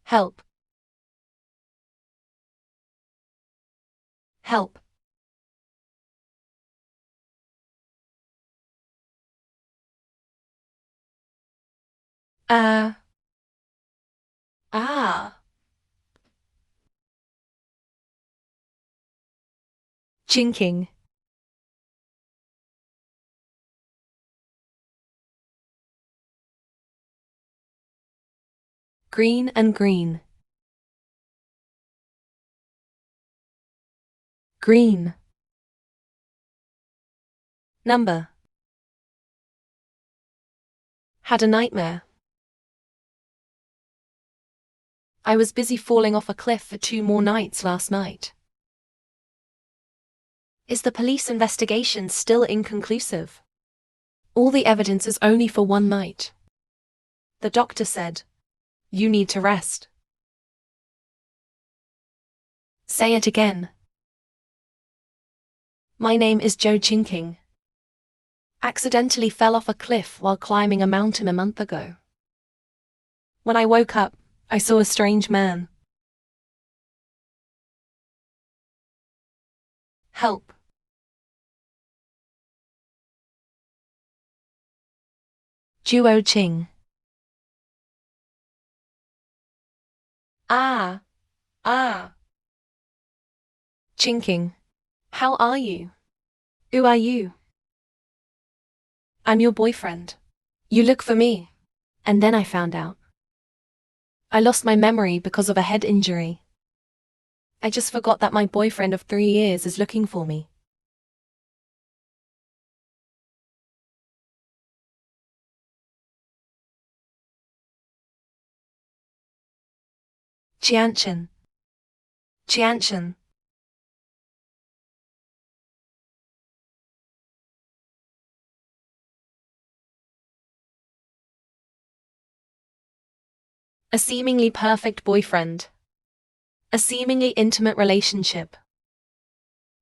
Help. Help. Uh. Ah. Chinking. Green and green. Green. Number. Had a nightmare. I was busy falling off a cliff for 2 more nights last night. Is the police investigation still inconclusive? All the evidence is only for 1 night. The doctor said, "You need to rest." Say it again. My name is Joe Chinking. Accidentally fell off a cliff while climbing a mountain a month ago. When I woke up, I saw a strange man. Help. Juo Ching. Ah. Ah. Chinking. How are you? Who are you? I'm your boyfriend. You look for me. And then I found out. I lost my memory because of a head injury. I just forgot that my boyfriend of 3 years is looking for me. Qianchen. Qianchen. A seemingly perfect boyfriend. A seemingly intimate relationship.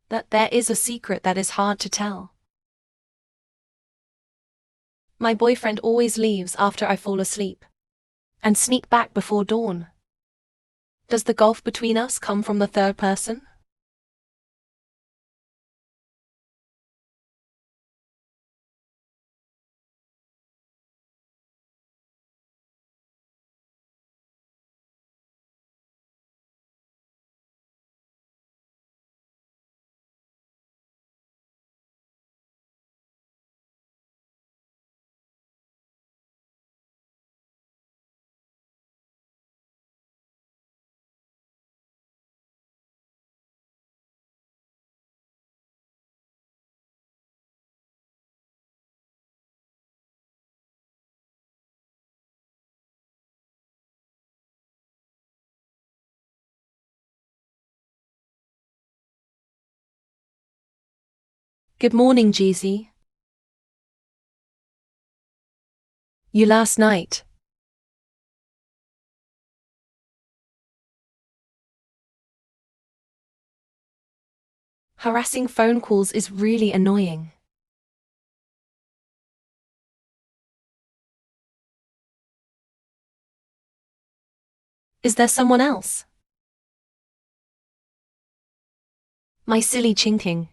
That there is a secret that is hard to tell. My boyfriend always leaves after I fall asleep. And sneak back before dawn. Does the gulf between us come from the third person? Good morning, Jeezy. You last night. Harassing phone calls is really annoying. Is there someone else? My silly Chinking.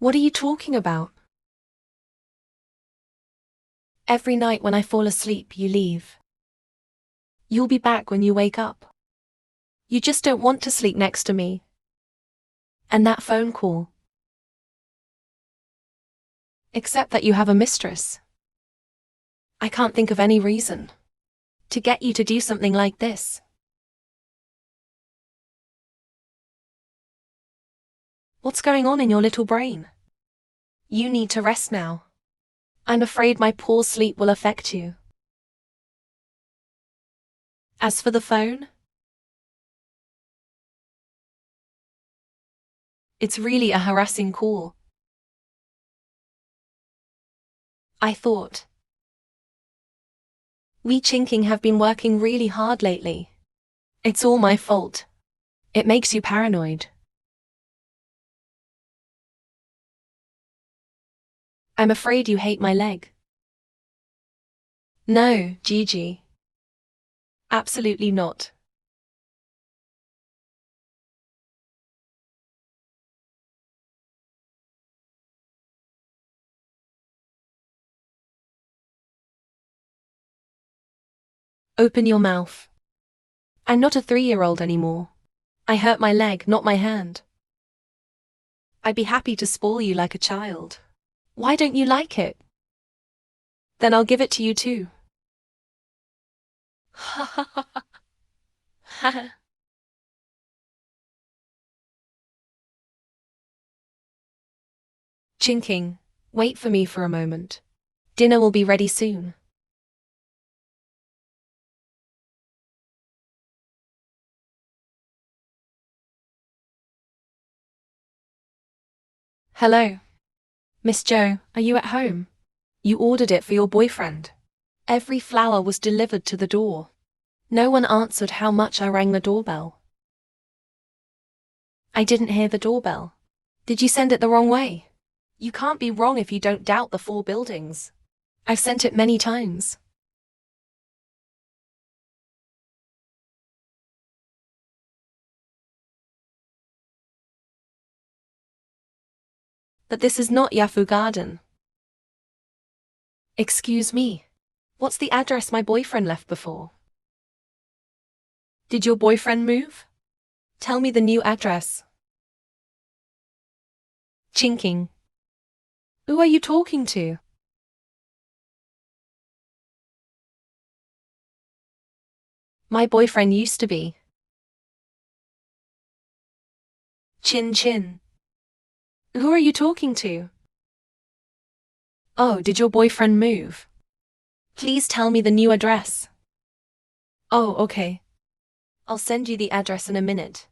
What are you talking about? Every night when I fall asleep, you leave. You'll be back when you wake up. You just don't want to sleep next to me. And that phone call. Except that you have a mistress. I can't think of any reason to get you to do something like this. What's going on in your little brain? You need to rest now. I'm afraid my poor sleep will affect you. As for the phone, it's really a harassing call. I thought. We Chinking have been working really hard lately. It's all my fault. It makes you paranoid. I'm afraid you hate my leg. No, Gigi. Absolutely not. Open your mouth. I'm not a 3-year-old anymore. I hurt my leg, not my hand. I'd be happy to spoil you like a child. Why don't you like it? Then I'll give it to you too. Ha ha ha ha ha. Chinking, wait for me for a moment. Dinner will be ready soon. Hello. Miss Joe, are you at home? You ordered it for your boyfriend. Every flower was delivered to the door. No one answered how much I rang the doorbell. I didn't hear the doorbell. Did you send it the wrong way? You can't be wrong if you don't doubt the 4 buildings. I've sent it many times. But this is not Yafu Garden. Excuse me. What's the address my boyfriend left before? Did your boyfriend move? Tell me the new address. Chinking. Who are you talking to? My boyfriend used to be. Chin Chin. Who are you talking to? Oh, did your boyfriend move? Please tell me the new address. Oh, okay. I'll send you the address in a minute.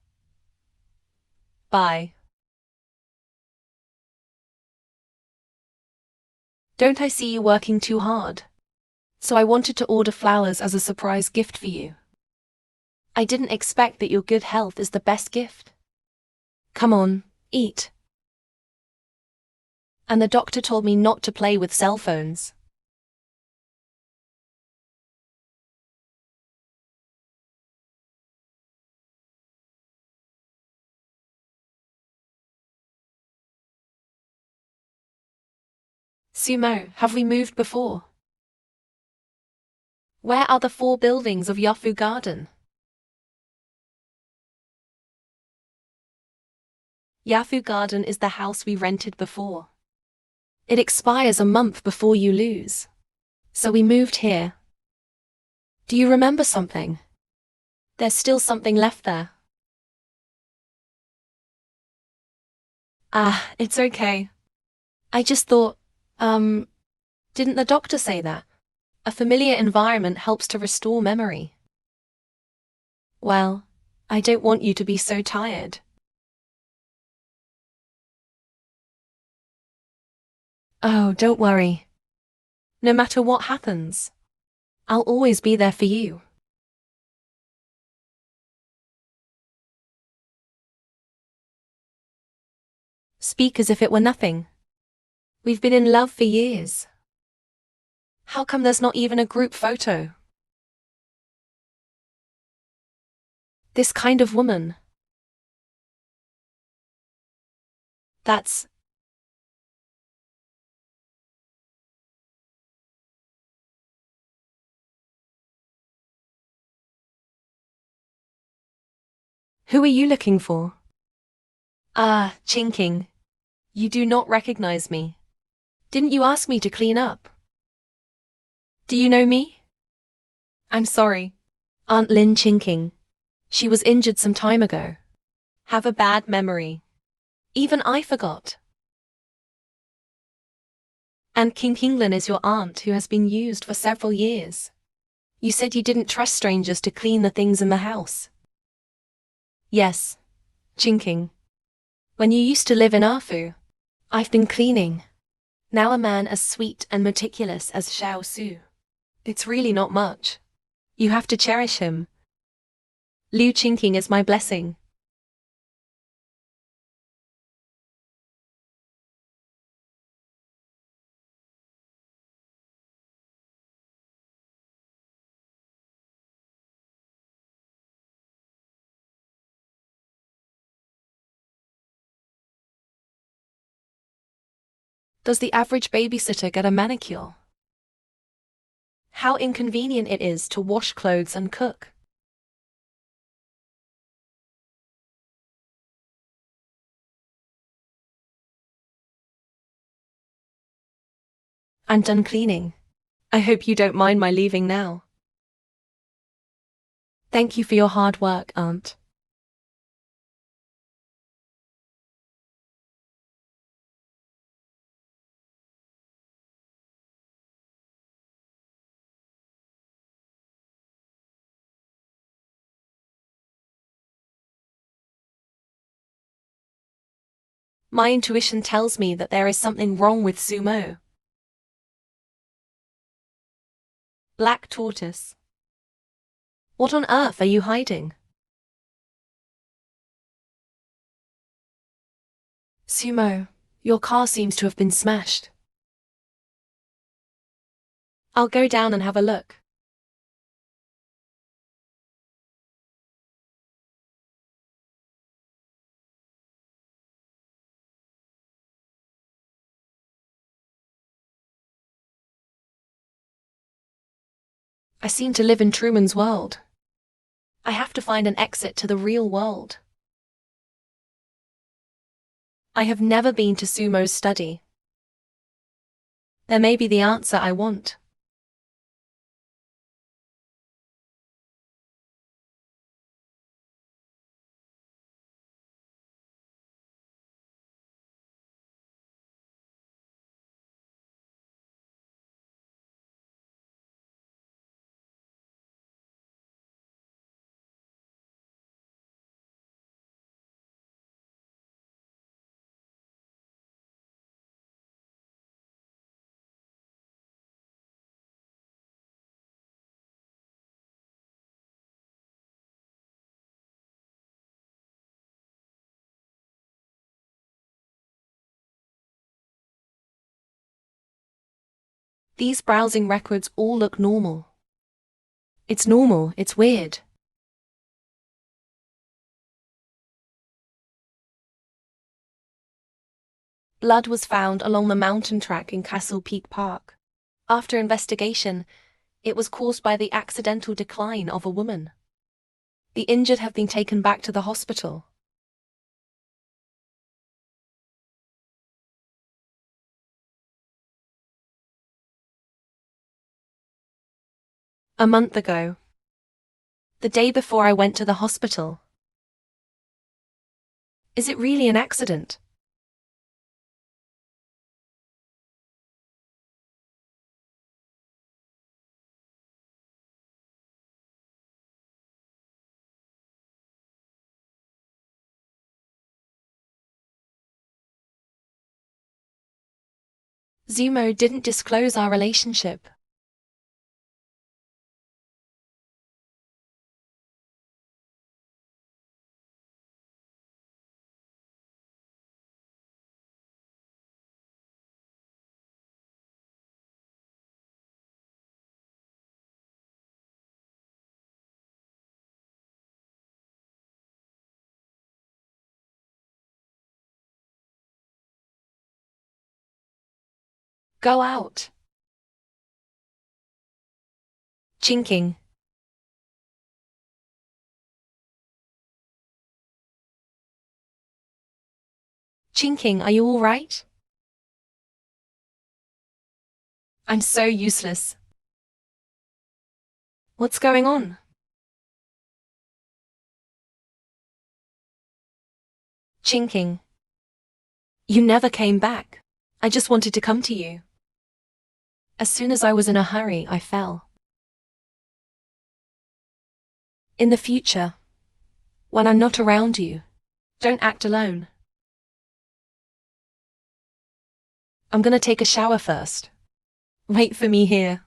Bye. Don't I see you working too hard? So I wanted to order flowers as a surprise gift for you. I didn't expect that your good health is the best gift. Come on, eat. And the doctor told me not to play with cell phones. Sumo, have we moved before? Where are the 4 buildings of Yafu Garden? Yafu Garden is the house we rented before. It expires a month before you lose. So we moved here. Do you remember something? There's still something left there. Ah, it's okay. I just thought, didn't the doctor say that? A familiar environment helps to restore memory. Well, I don't want you to be so tired. Oh, don't worry. No matter what happens, I'll always be there for you. Speak as if it were nothing. We've been in love for years. How come there's not even a group photo? This kind of woman. That's... Who are you looking for? Ah, Chinking. You do not recognize me. Didn't you ask me to clean up? Do you know me? I'm sorry. Aunt Lin Chinking. She was injured some time ago. Have a bad memory. Even I forgot. And King Kinglin is your aunt who has been used for several years. You said you didn't trust strangers to clean the things in the house. Yes, Chinking. When you used to live in Arfu, I've been cleaning. Now a man as sweet and meticulous as Xiao Su. It's really not much. You have to cherish him. Liu Chinking is my blessing. Does the average babysitter get a manicure? How inconvenient it is to wash clothes and cook. I'm done cleaning. I hope you don't mind my leaving now. Thank you for your hard work, Aunt. My intuition tells me that there is something wrong with Sumo. Black Tortoise. What on earth are you hiding? Sumo, your car seems to have been smashed. I'll go down and have a look. I seem to live in Truman's world. I have to find an exit to the real world. I have never been to Sumo's study. There may be the answer I want. These browsing records all look normal. It's normal, it's weird. Blood was found along the mountain track in Castle Peak Park. After investigation, it was caused by the accidental decline of a woman. The injured have been taken back to the hospital. A month ago. The day before I went to the hospital. Is it really an accident? Zumo didn't disclose our relationship. Go out. Chinking. Chinking, are you all right? I'm so useless. What's going on? Chinking. You never came back. I just wanted to come to you. As soon as I was in a hurry, I fell. In the future, when I'm not around you, don't act alone. I'm gonna take a shower first. Wait for me here.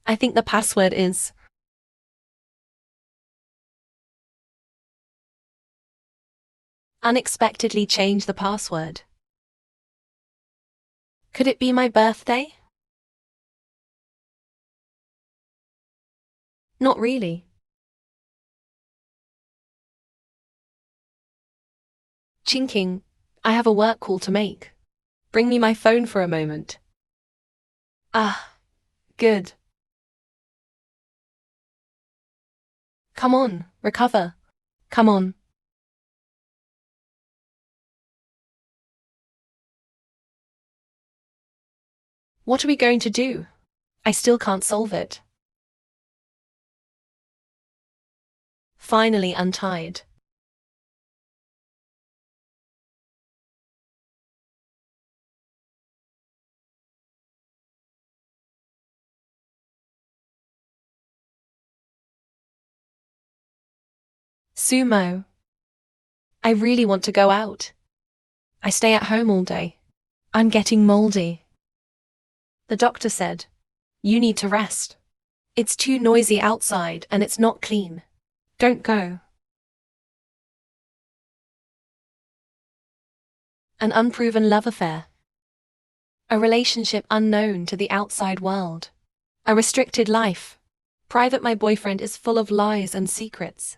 I think the password is. Unexpectedly change the password. Could it be my birthday? Not really. Chinking, I have a work call to make. Bring me my phone for a moment. Ah, good. Come on, recover. Come on. What are we going to do? I still can't solve it. Finally untied. Sumo. I really want to go out. I stay at home all day. I'm getting moldy. The doctor said, you need to rest. It's too noisy outside and it's not clean. Don't go. An unproven love affair. A relationship unknown to the outside world. A restricted life. Private, my boyfriend is full of lies and secrets.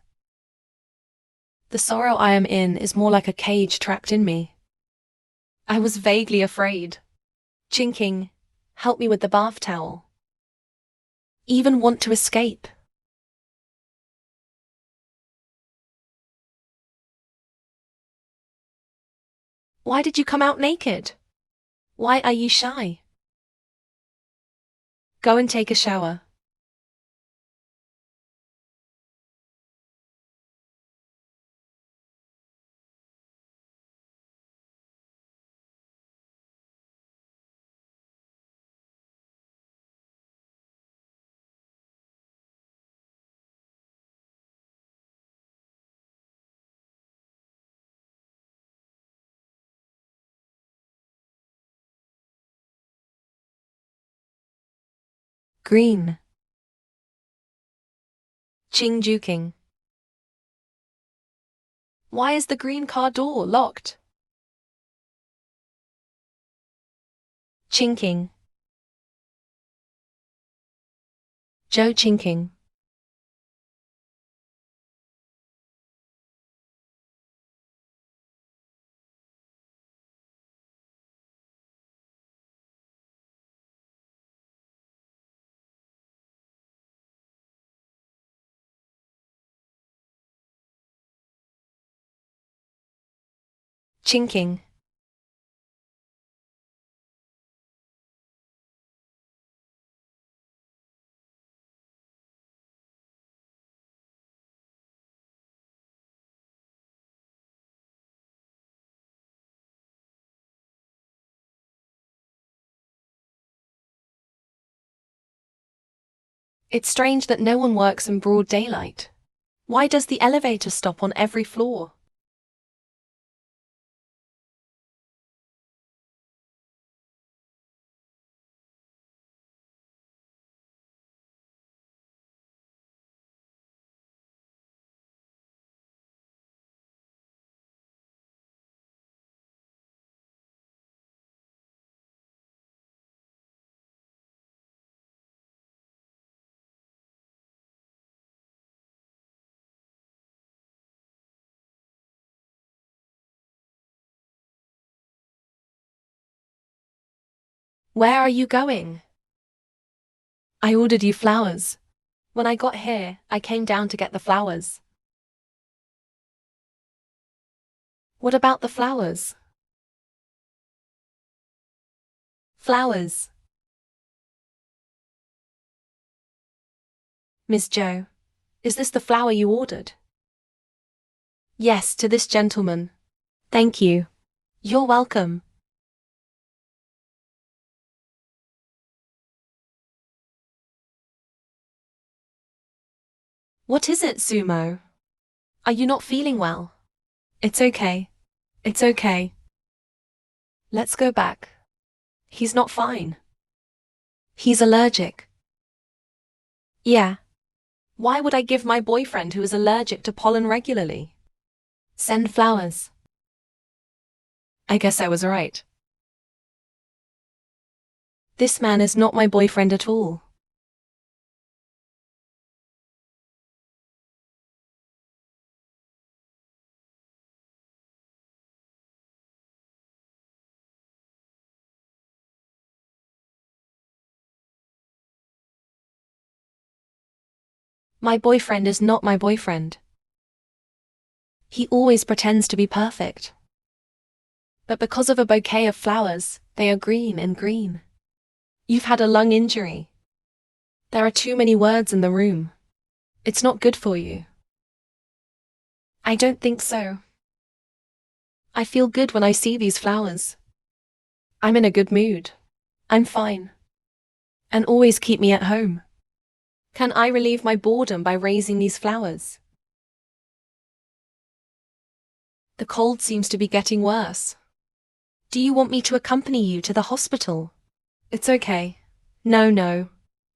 The sorrow I am in is more like a cage trapped in me. I was vaguely afraid. Chinking, help me with the bath towel. Even want to escape. Why did you come out naked? Why are you shy? Go and take a shower. Green. Ching juking. Why is the green car door locked? Chinking. Joe chinking. Chinking. It's strange that no one works in broad daylight. Why does the elevator stop on every floor? Where are you going? I ordered you flowers. When I got here, I came down to get the flowers. What about the flowers? Flowers. Miss Joe, is this the flower you ordered? Yes, to this gentleman. Thank you. You're welcome. What is it, Sumo? Are you not feeling well? It's okay. It's okay. Let's go back. He's not fine. He's allergic. Yeah. Why would I give my boyfriend who is allergic to pollen regularly? Send flowers. I guess I was right. This man is not my boyfriend at all. My boyfriend is not my boyfriend. He always pretends to be perfect. But because of a bouquet of flowers, they are green and green. You've had a lung injury. There are too many words in the room. It's not good for you. I don't think so. I feel good when I see these flowers. I'm in a good mood. I'm fine. And always keep me at home. Can I relieve my boredom by raising these flowers? The cold seems to be getting worse. Do you want me to accompany you to the hospital? It's okay. No.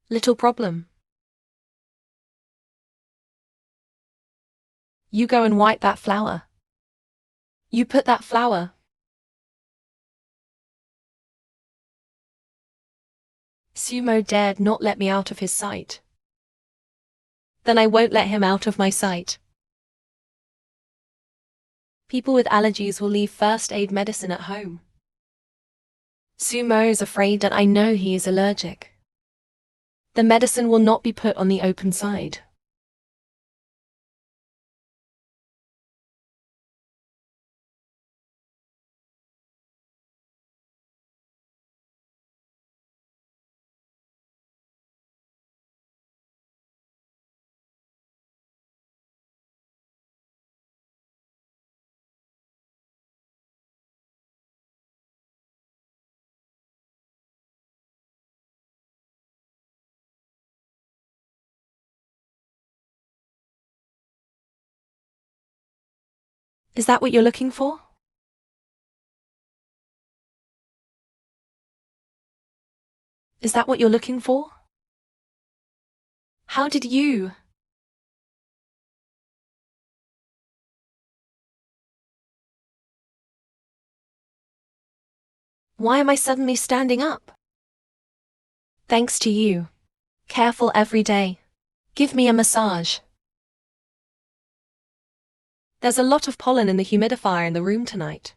Little problem. You go and wipe that flower. You put that flower. Sumo dared not let me out of his sight. Then I won't let him out of my sight. People with allergies will leave first aid medicine at home. Sumo is afraid that I know he is allergic. The medicine will not be put on the open side. Is that what you're looking for? Is that what you're looking for? How did you? Why am I suddenly standing up? Thanks to you. Careful every day. Give me a massage. There's a lot of pollen in the humidifier in the room tonight.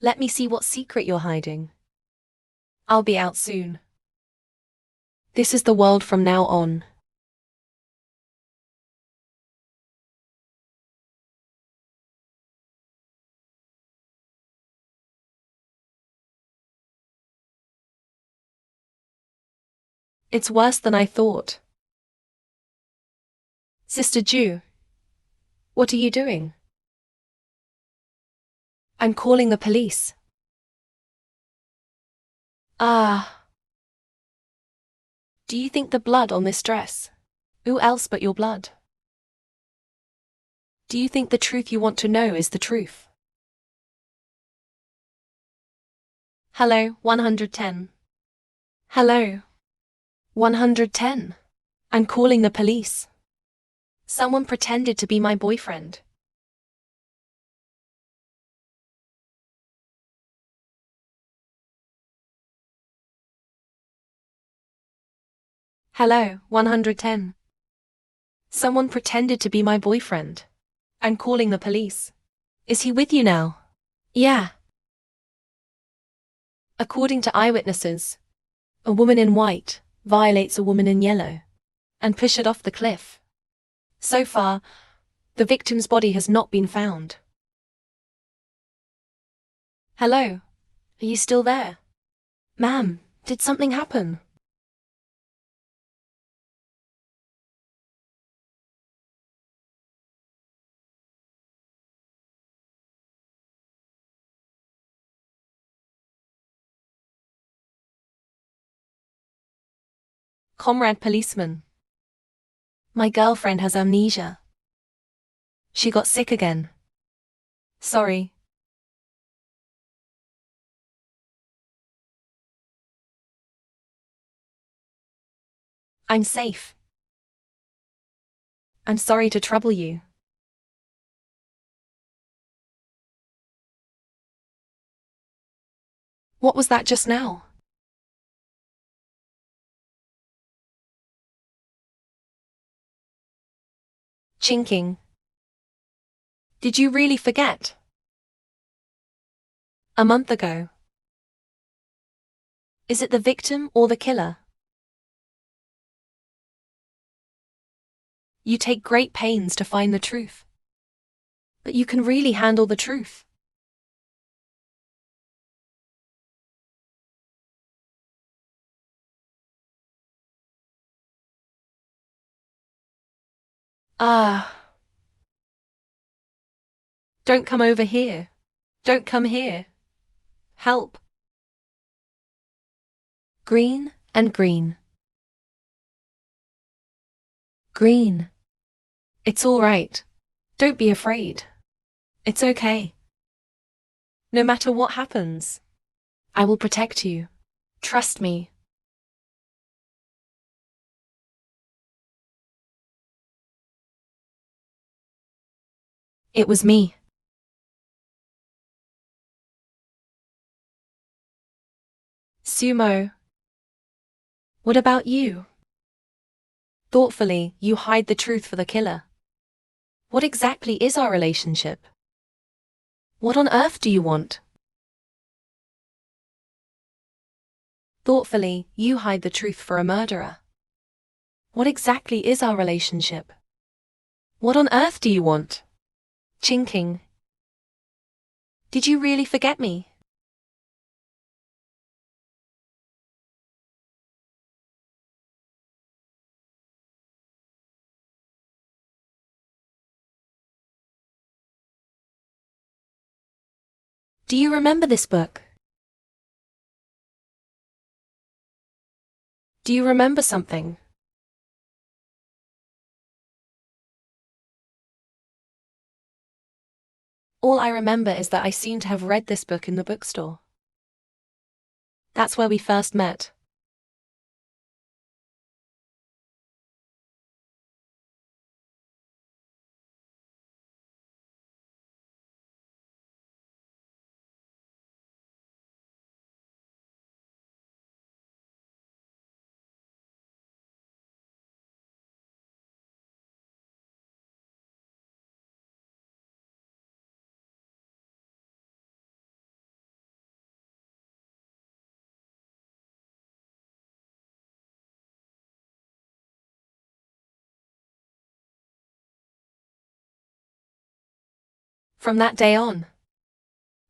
Let me see what secret you're hiding. I'll be out soon. This is the world from now on. It's worse than I thought. Sister Ju, what are you doing? I'm calling the police. Ah. Do you think the blood on this dress? Who else but your blood? Do you think the truth you want to know is the truth? Hello, 110. Hello. 110. I'm calling the police. Someone pretended to be my boyfriend. Hello, 110. Someone pretended to be my boyfriend. I'm calling the police. Is he with you now? Yeah. According to eyewitnesses, a woman in white violates a woman in yellow and pushes it off the cliff. So far, the victim's body has not been found. Hello? Are you still there? Ma'am, did something happen? Comrade policeman. My girlfriend has amnesia. She got sick again. Sorry. I'm safe. I'm sorry to trouble you. What was that just now? Chinking. Did you really forget? A month ago. Is it the victim or the killer? You take great pains to find the truth. But you can really handle the truth. Ah. Don't come over here. Don't come here. Help. Green and green. Green. It's all right. Don't be afraid. It's okay. No matter what happens, I will protect you. Trust me. It was me. Sumo. What about you? Thoughtfully, you hide the truth for the killer. What exactly is our relationship? What on earth do you want? Thoughtfully, you hide the truth for a murderer. What exactly is our relationship? What on earth do you want? Chinking. Did you really forget me? Do you remember this book? Do you remember something? All I remember is that I seem to have read this book in the bookstore. That's where we first met. From that day on,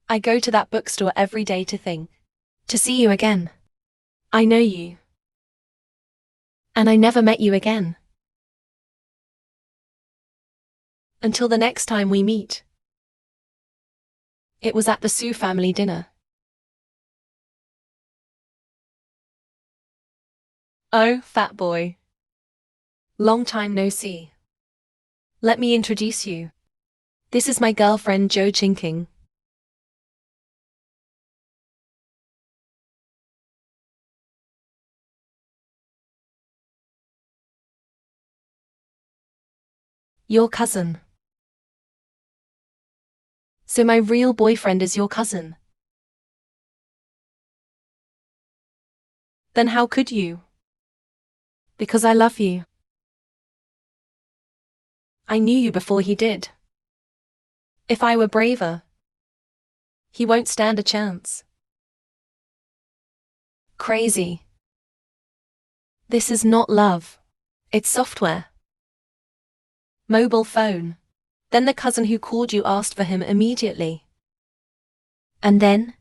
I go to that bookstore every day to think, to see you again. I know you. And I never met you again. Until the next time we meet. It was at the Sue family dinner. Oh, fat boy. Long time no see. Let me introduce you. This is my girlfriend Jo Chinking. Your cousin. So my real boyfriend is your cousin. Then how could you? Because I love you. I knew you before he did. If I were braver, he won't stand a chance. Crazy. This is not love. It's software. Mobile phone. Then the cousin who called you asked for him immediately. And then?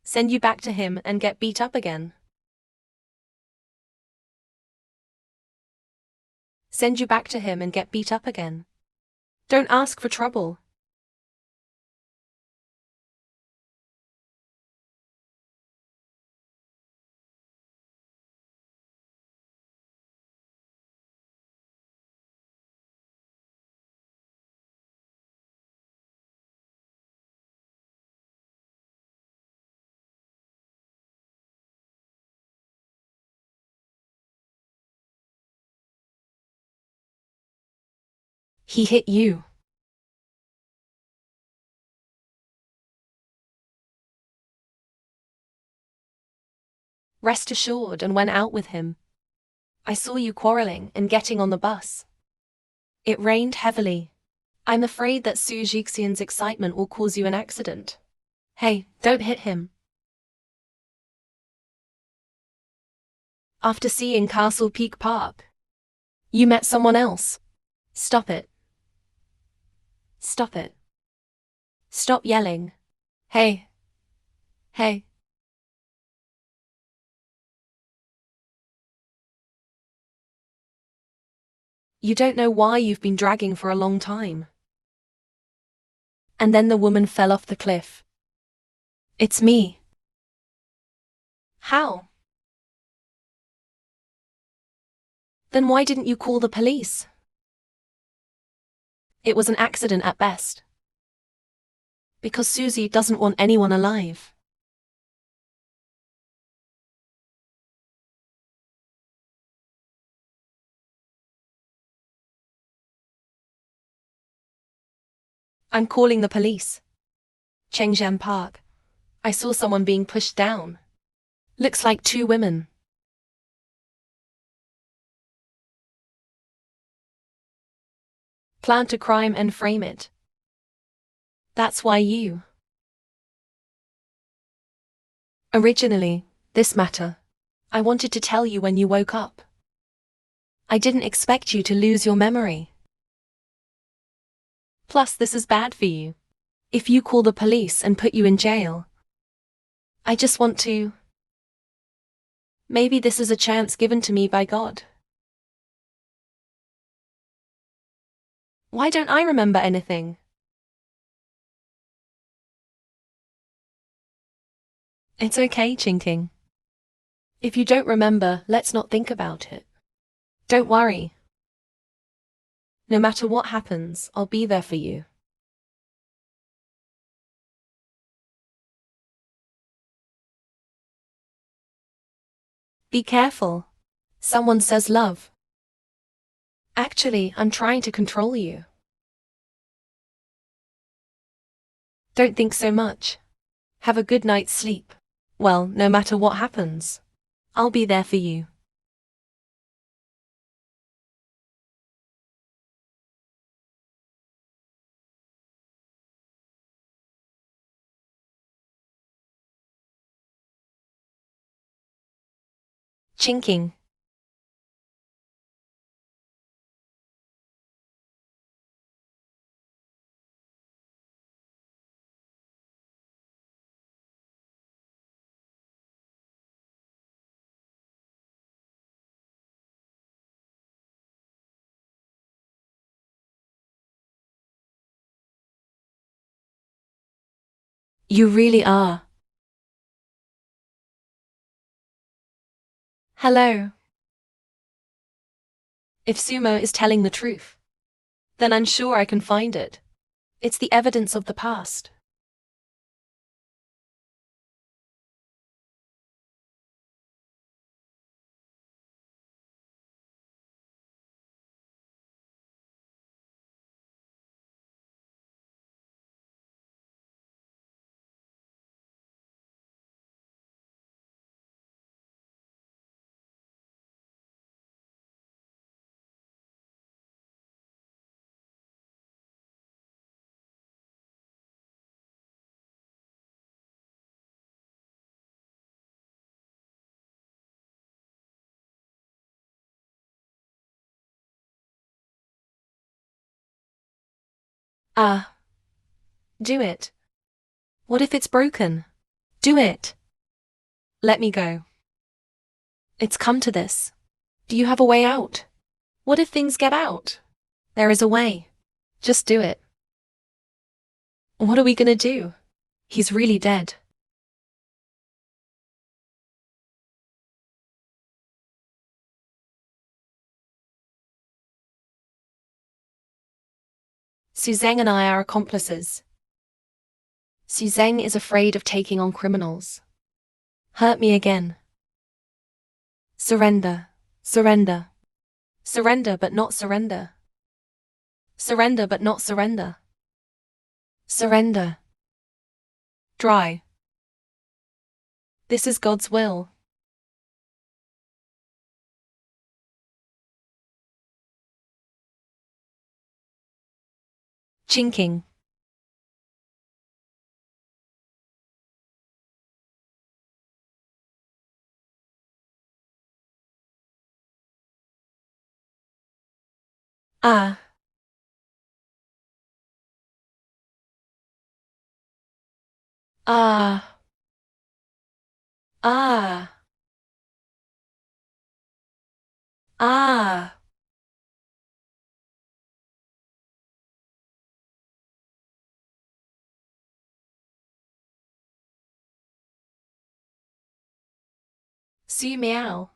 Send you back to him and get beat up again. Send you back to him and get beat up again. Don't ask for trouble. He hit you. Rest assured, and went out with him. I saw you quarreling and getting on the bus. It rained heavily. I'm afraid that Su Jixian's excitement will cause you an accident. Hey, don't hit him. After seeing Castle Peak Park, you met someone else. Stop it. Stop it. Stop yelling. Hey. Hey. You don't know why you've been dragging for a long time. And then the woman fell off the cliff. It's me. How? Then why didn't you call the police? It was an accident at best. Because Susie doesn't want anyone alive. I'm calling the police. Chengjian Park. I saw someone being pushed down. Looks like 2 women. Plan a crime and frame it. That's why you. Originally, this matter, I wanted to tell you when you woke up. I didn't expect you to lose your memory. Plus, this is bad for you. If you call the police and put you in jail, I just want to. Maybe this is a chance given to me by God. Why don't I remember anything? It's okay, Qingqing. If you don't remember, let's not think about it. Don't worry. No matter what happens, I'll be there for you. Be careful. Someone says love. Actually, I'm trying to control you. Don't think so much. Have a good night's sleep. Well, no matter what happens, I'll be there for you. Qingqing. You really are. Hello. If Sumo is telling the truth, then I'm sure I can find it. It's the evidence of the past. Ah. Do it. What if it's broken? Do it. Let me go. It's come to this. Do you have a way out? What if things get out? There is a way. Just do it. What are we gonna do? He's really dead. Su Zeng and I are accomplices. Su Zeng is afraid of taking on criminals. Hurt me again. Surrender. Surrender. Surrender but not surrender. Surrender but not surrender. Surrender. Dry. This is God's will. Chinking. Ah. Ah. Ah. Ah. Su meow.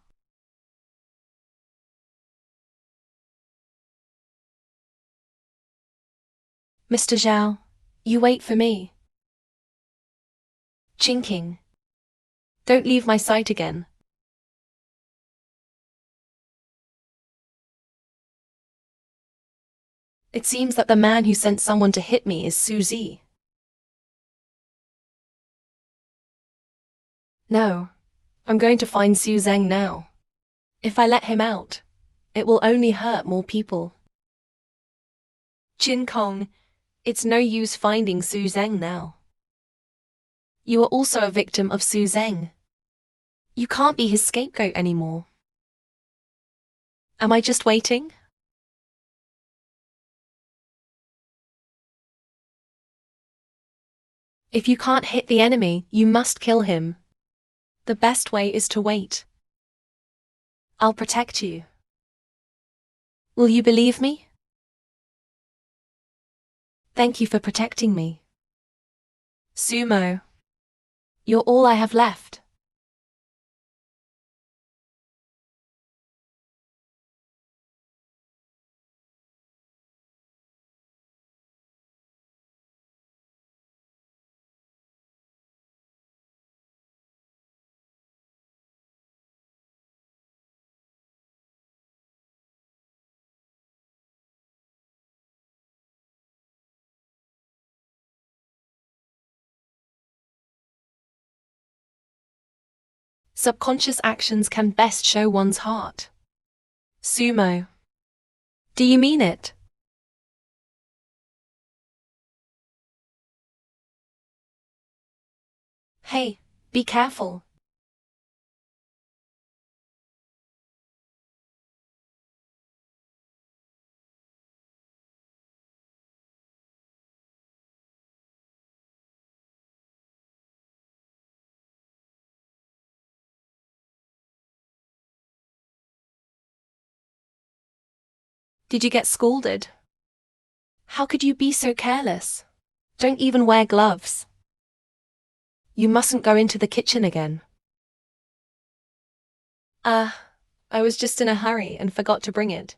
Mr. Zhao, you wait for me. Chinking. Don't leave my sight again. It seems that the man who sent someone to hit me is Su Zi. No, I'm going to find Su Zeng now. If I let him out, it will only hurt more people. Qin Kong, it's no use finding Su Zeng now. You are also a victim of Su Zeng. You can't be his scapegoat anymore. Am I just waiting? If you can't hit the enemy, you must kill him. The best way is to wait. I'll protect you. Will you believe me? Thank you for protecting me. Sumo. You're all I have left. Subconscious actions can best show one's heart. Sumo. Do you mean it? Hey, be careful. Did you get scolded? How could you be so careless? Don't even wear gloves. You mustn't go into the kitchen again. I was just in a hurry and forgot to bring it.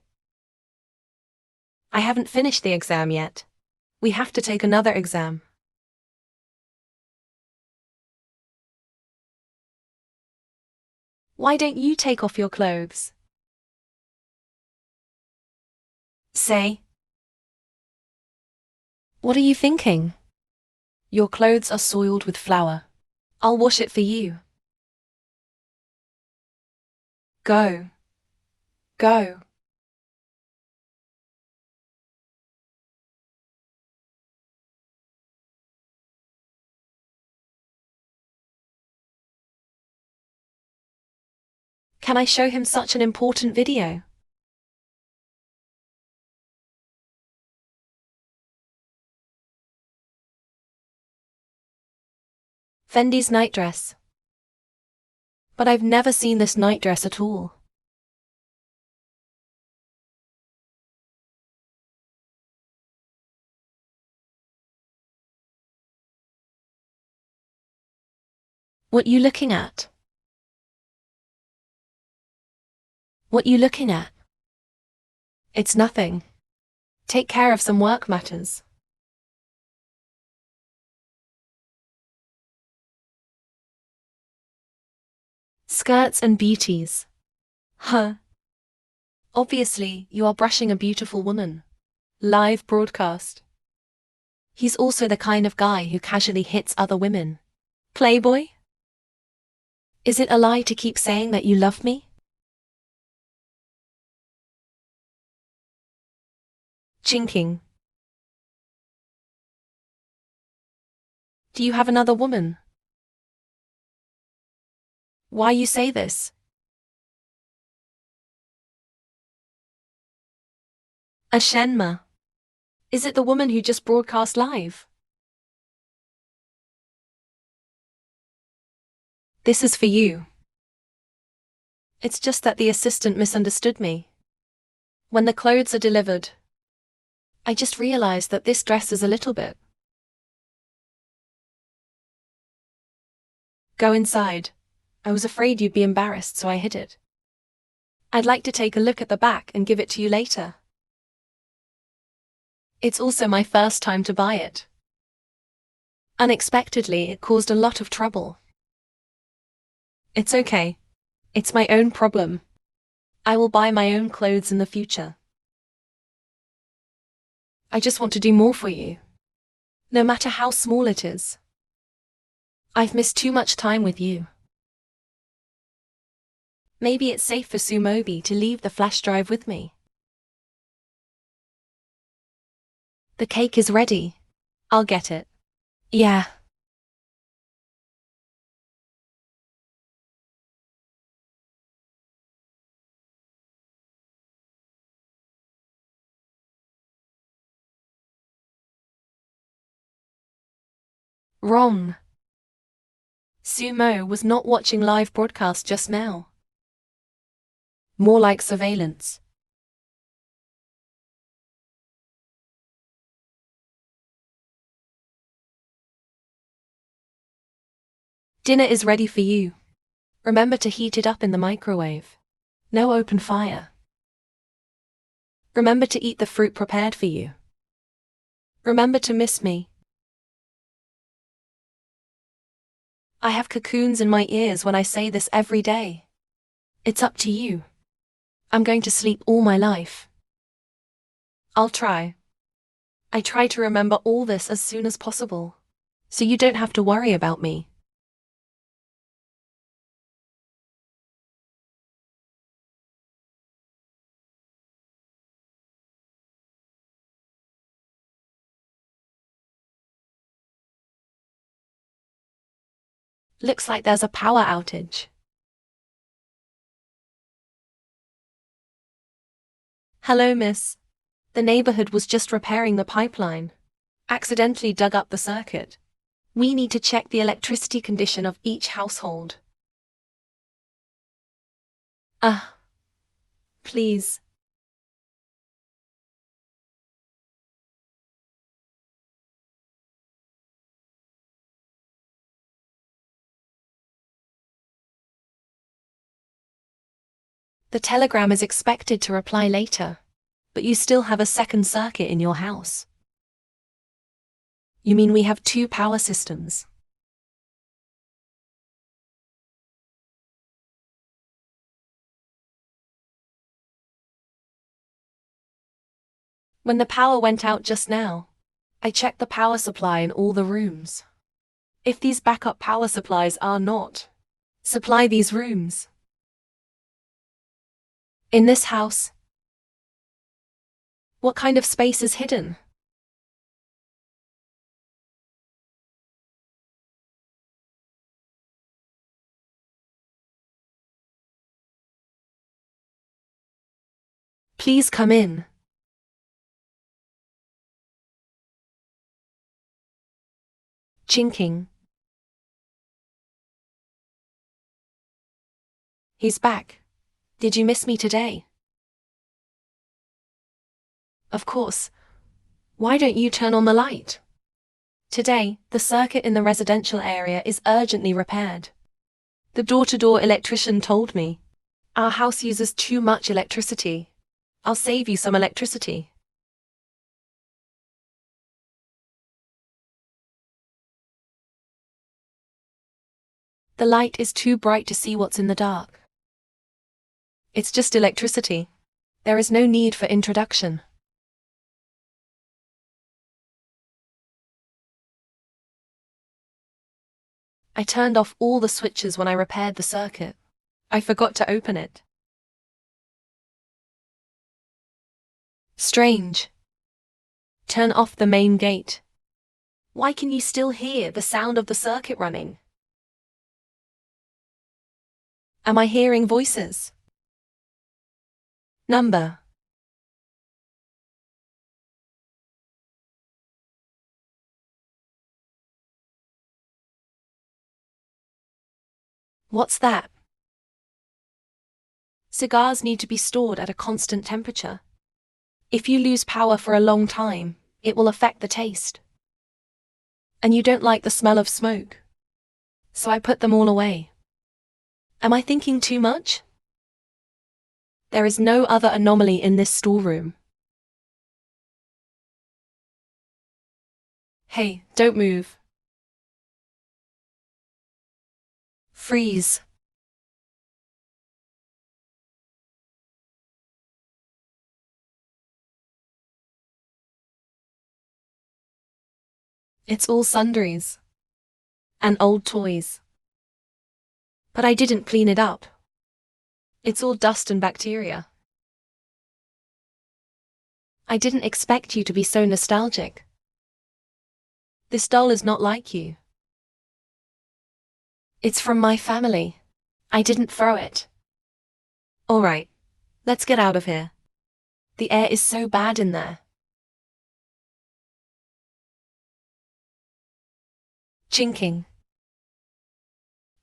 I haven't finished the exam yet. We have to take another exam. Why don't you take off your clothes? Say. What are you thinking? Your clothes are soiled with flour. I'll wash it for you. Go. Go. Can I show him such an important video? Fendi's nightdress. But I've never seen this nightdress at all. What you looking at? What you looking at? It's nothing. Take care of some work matters. Skirts and beauties. Huh. Obviously, you are brushing a beautiful woman. Live broadcast. He's also the kind of guy who casually hits other women. Playboy? Is it a lie to keep saying that you love me? Chinking. Do you have another woman? Why you say this? Ashenma. Is it the woman who just broadcast live? This is for you. It's just that the assistant misunderstood me. When the clothes are delivered, I just realized that this dress is a little bit. Go inside. I was afraid you'd be embarrassed, so I hid it. I'd like to take a look at the back and give it to you later. It's also my first time to buy it. Unexpectedly, it caused a lot of trouble. It's okay. It's my own problem. I will buy my own clothes in the future. I just want to do more for you. No matter how small it is. I've missed too much time with you. Maybe it's safe for Sumobi to leave the flash drive with me. The cake is ready. I'll get it. Yeah. Wrong. Sumo was not watching live broadcast just now. More like surveillance. Dinner is ready for you. Remember to heat it up in the microwave. No open fire. Remember to eat the fruit prepared for you. Remember to miss me. I have cocoons in my ears when I say this every day. It's up to you. I'm going to sleep all my life. I'll try. I try to remember all this as soon as possible, so you don't have to worry about me. Looks like there's a power outage. Hello, miss. The neighborhood was just repairing the pipeline. Accidentally dug up the circuit. We need to check the electricity condition of each household. Please. The telegram is expected to reply later, but you still have a second circuit in your house. You mean we have two power systems? When the power went out just now, I checked the power supply in all the rooms. If these backup power supplies are not supply these rooms. In this house, what kind of space is hidden? Please come in. Chinking. He's back. Did you miss me today? Of course. Why don't you turn on the light? Today, the circuit in the residential area is urgently repaired. The door-to-door electrician told me. Our house uses too much electricity. I'll save you some electricity. The light is too bright to see what's in the dark. It's just electricity. There is no need for introduction. I turned off all the switches when I repaired the circuit. I forgot to open it. Strange. Turn off the main gate. Why can you still hear the sound of the circuit running? Am I hearing voices? Number. What's that? Cigars need to be stored at a constant temperature. If you lose power for a long time, it will affect the taste. And you don't like the smell of smoke. So I put them all away. Am I thinking too much? There is no other anomaly in this storeroom. Hey, don't move. Freeze. It's all sundries. And old toys. But I didn't clean it up. It's all dust and bacteria. I didn't expect you to be so nostalgic. This doll is not like you. It's from my family. I didn't throw it. All right, let's get out of here. The air is so bad in there. Chinking.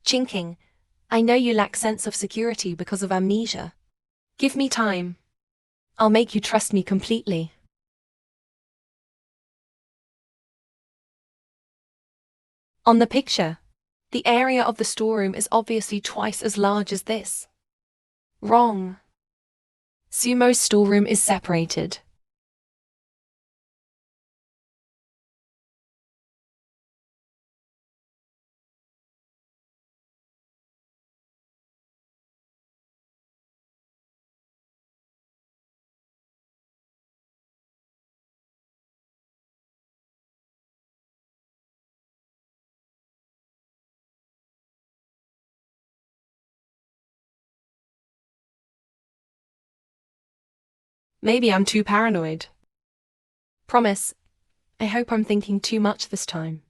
Chinking. I know you lack sense of security because of amnesia. Give me time. I'll make you trust me completely. On the picture, the area of the storeroom is obviously twice as large as this. Wrong. Sumo's storeroom is separated. Maybe I'm too paranoid. Promise, I hope I'm thinking too much this time.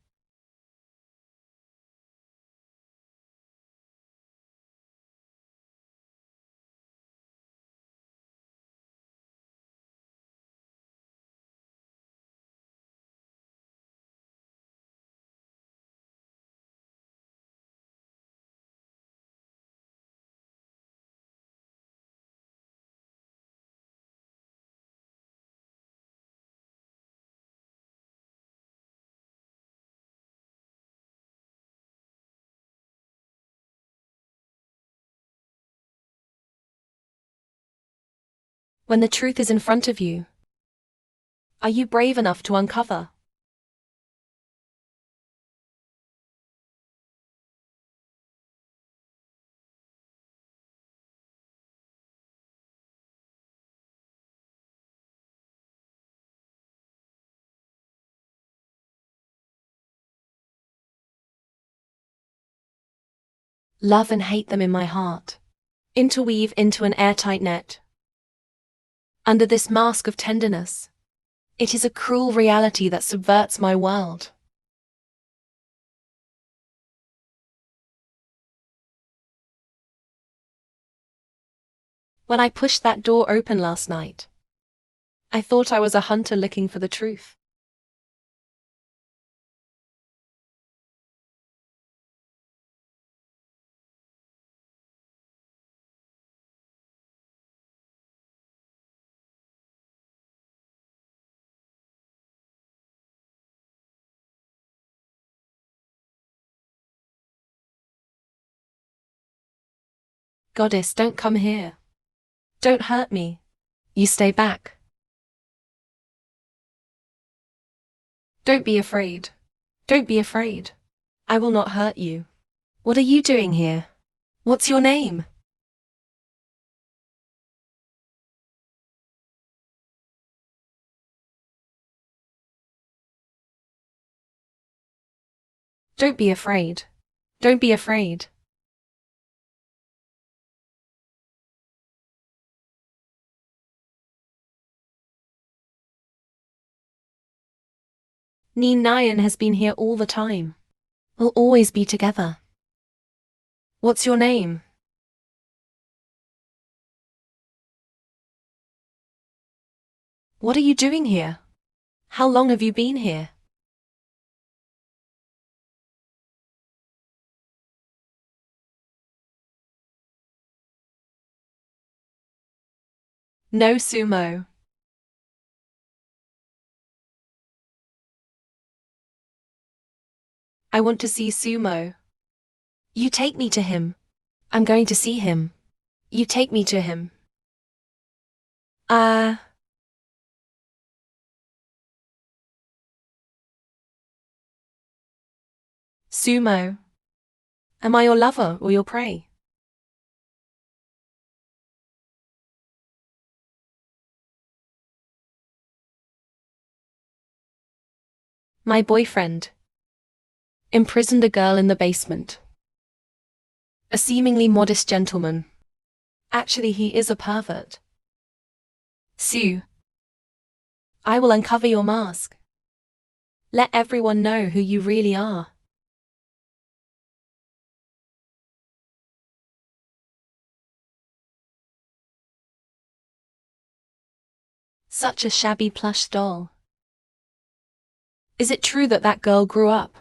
When the truth is in front of you, are you brave enough to uncover? Love and hate them in my heart. Interweave into an airtight net. Under this mask of tenderness, it is a cruel reality that subverts my world. When I pushed that door open last night, I thought I was a hunter looking for the truth. Goddess, don't come here. Don't hurt me. You stay back. Don't be afraid. Don't be afraid. I will not hurt you. What are you doing here? What's your name? Don't be afraid. Don't be afraid. Ni Nyan has been here all the time. We'll always be together. What's your name? What are you doing here? How long have you been here? No, Sumo. I want to see Sumo. You take me to him. I'm going to see him. You take me to him. Sumo. Am I your lover or your prey? My boyfriend imprisoned a girl in the basement. A seemingly modest gentleman. Actually, he is a pervert. Sue. I will uncover your mask. Let everyone know who you really are. Such a shabby plush doll. Is it true that that girl grew up?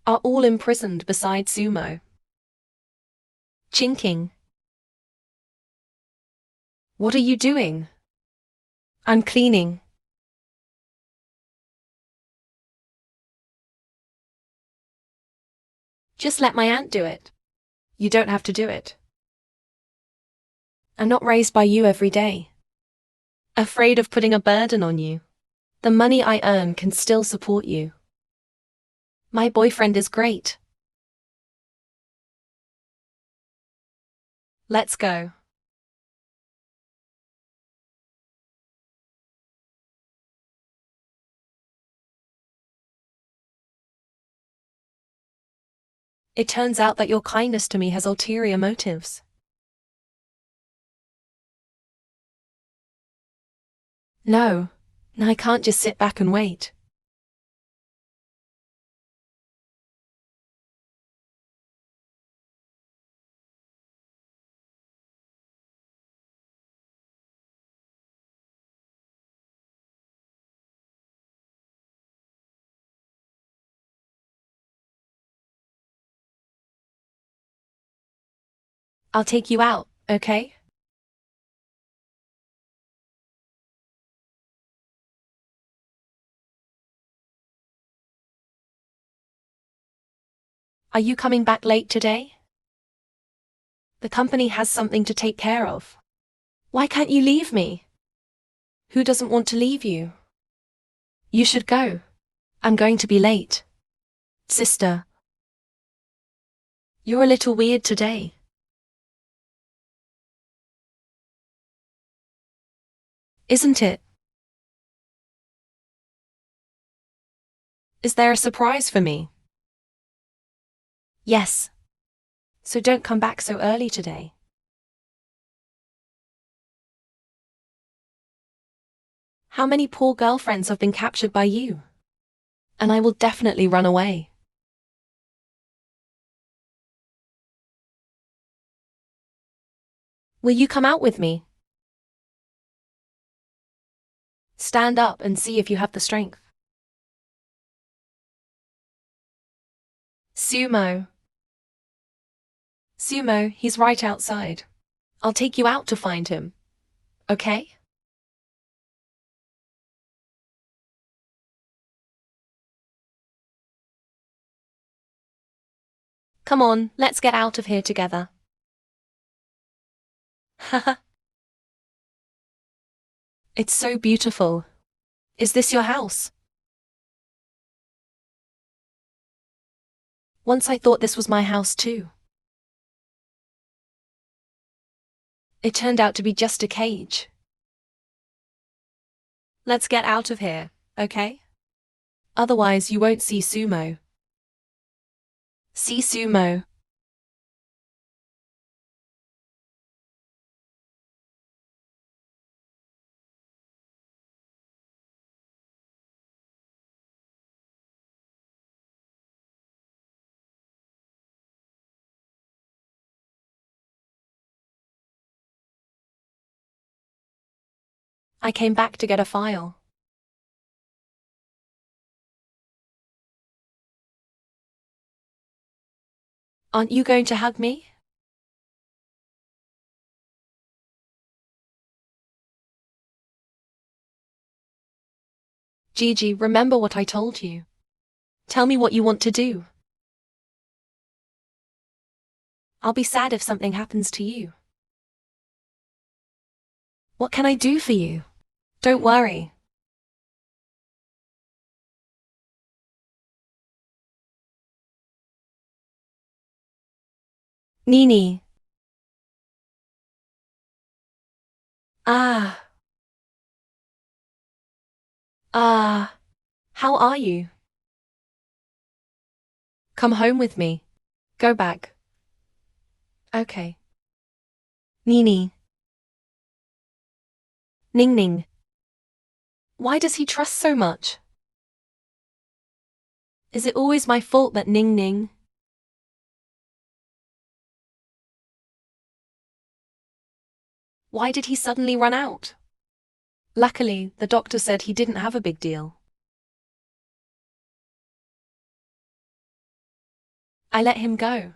Are all imprisoned besides Sumo? Chinking. What are you doing? I'm cleaning. Just let my aunt do it. You don't have to do it. I'm not raised by you every day. Afraid of putting a burden on you. The money I earn can still support you. My boyfriend is great. Let's go. It turns out that your kindness to me has ulterior motives. No, I can't just sit back and wait. I'll take you out, okay? Are you coming back late today? The company has something to take care of. Why can't you leave me? Who doesn't want to leave you? You should go. I'm going to be late. Sister. You're a little weird today. Isn't it? Is there a surprise for me? Yes. So don't come back so early today. How many poor girlfriends have been captured by you? And I will definitely run away. Will you come out with me? Stand up and see if you have the strength. Sumo. Sumo, he's right outside. I'll take you out to find him. Okay? Come on, let's get out of here together. Haha. It's so beautiful. Is this your house? Once I thought this was my house too. It turned out to be just a cage. Let's get out of here, okay? Otherwise you won't see Sumo. See sumo. I came back to get a file. Aren't you going to hug me? Gigi, remember what I told you. Tell me what you want to do. I'll be sad if something happens to you. What can I do for you? Don't worry. Nini. Ah. Ah. How are you? Come home with me. Go back. Okay. Nini. Ning Ning. Why does he trust so much? Is it always my fault that Ning Ning? Why did he suddenly run out? Luckily, the doctor said he didn't have a big deal. I let him go.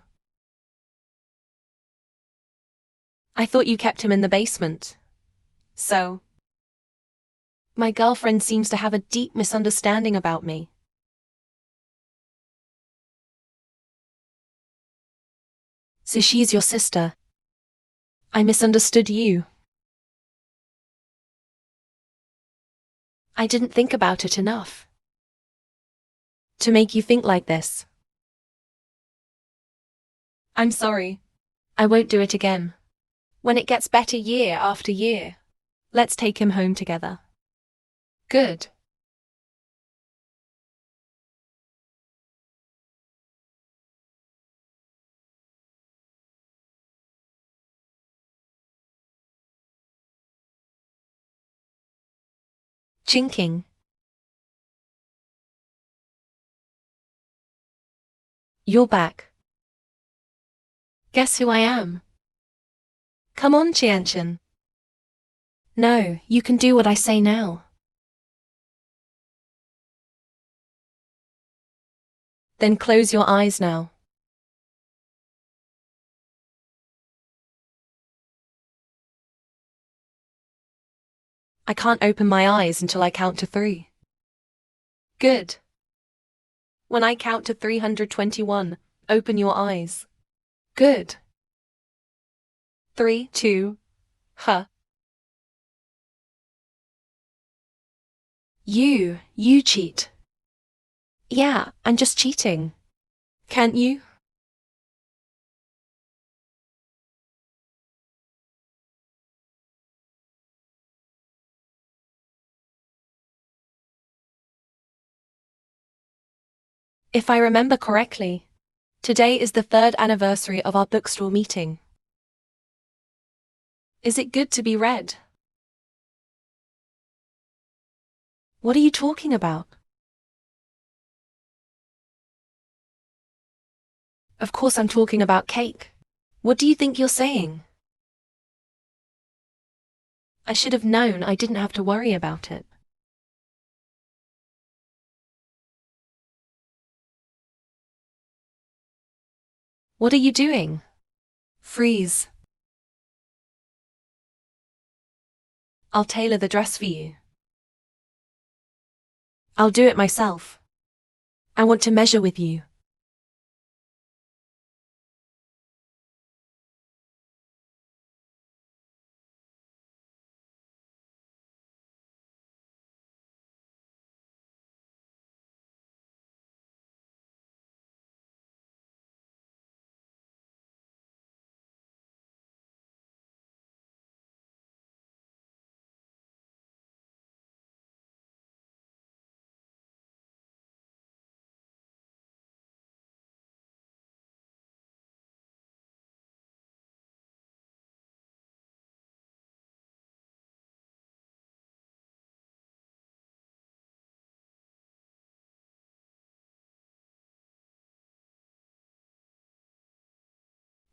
I thought you kept him in the basement. So, my girlfriend seems to have a deep misunderstanding about me. So she's your sister. I misunderstood you. I didn't think about it enough. To make you think like this. I'm sorry. I won't do it again. When it gets better year after year, let's take him home together. Good. Chinking. You're back. Guess who I am? Come on, Qianchen. No, you can do what I say now. Then close your eyes now. I can't open my eyes until I count to 3. Good. When I count to 321, open your eyes. Good. 3, 2, huh. You cheat. Yeah, I'm just cheating. Can't you? If I remember correctly, today is the 3rd anniversary of our bookstore meeting. Is it good to be read? What are you talking about? Of course I'm talking about cake. What do you think you're saying? I should have known I didn't have to worry about it. What are you doing? Freeze. I'll tailor the dress for you. I'll do it myself. I want to measure with you.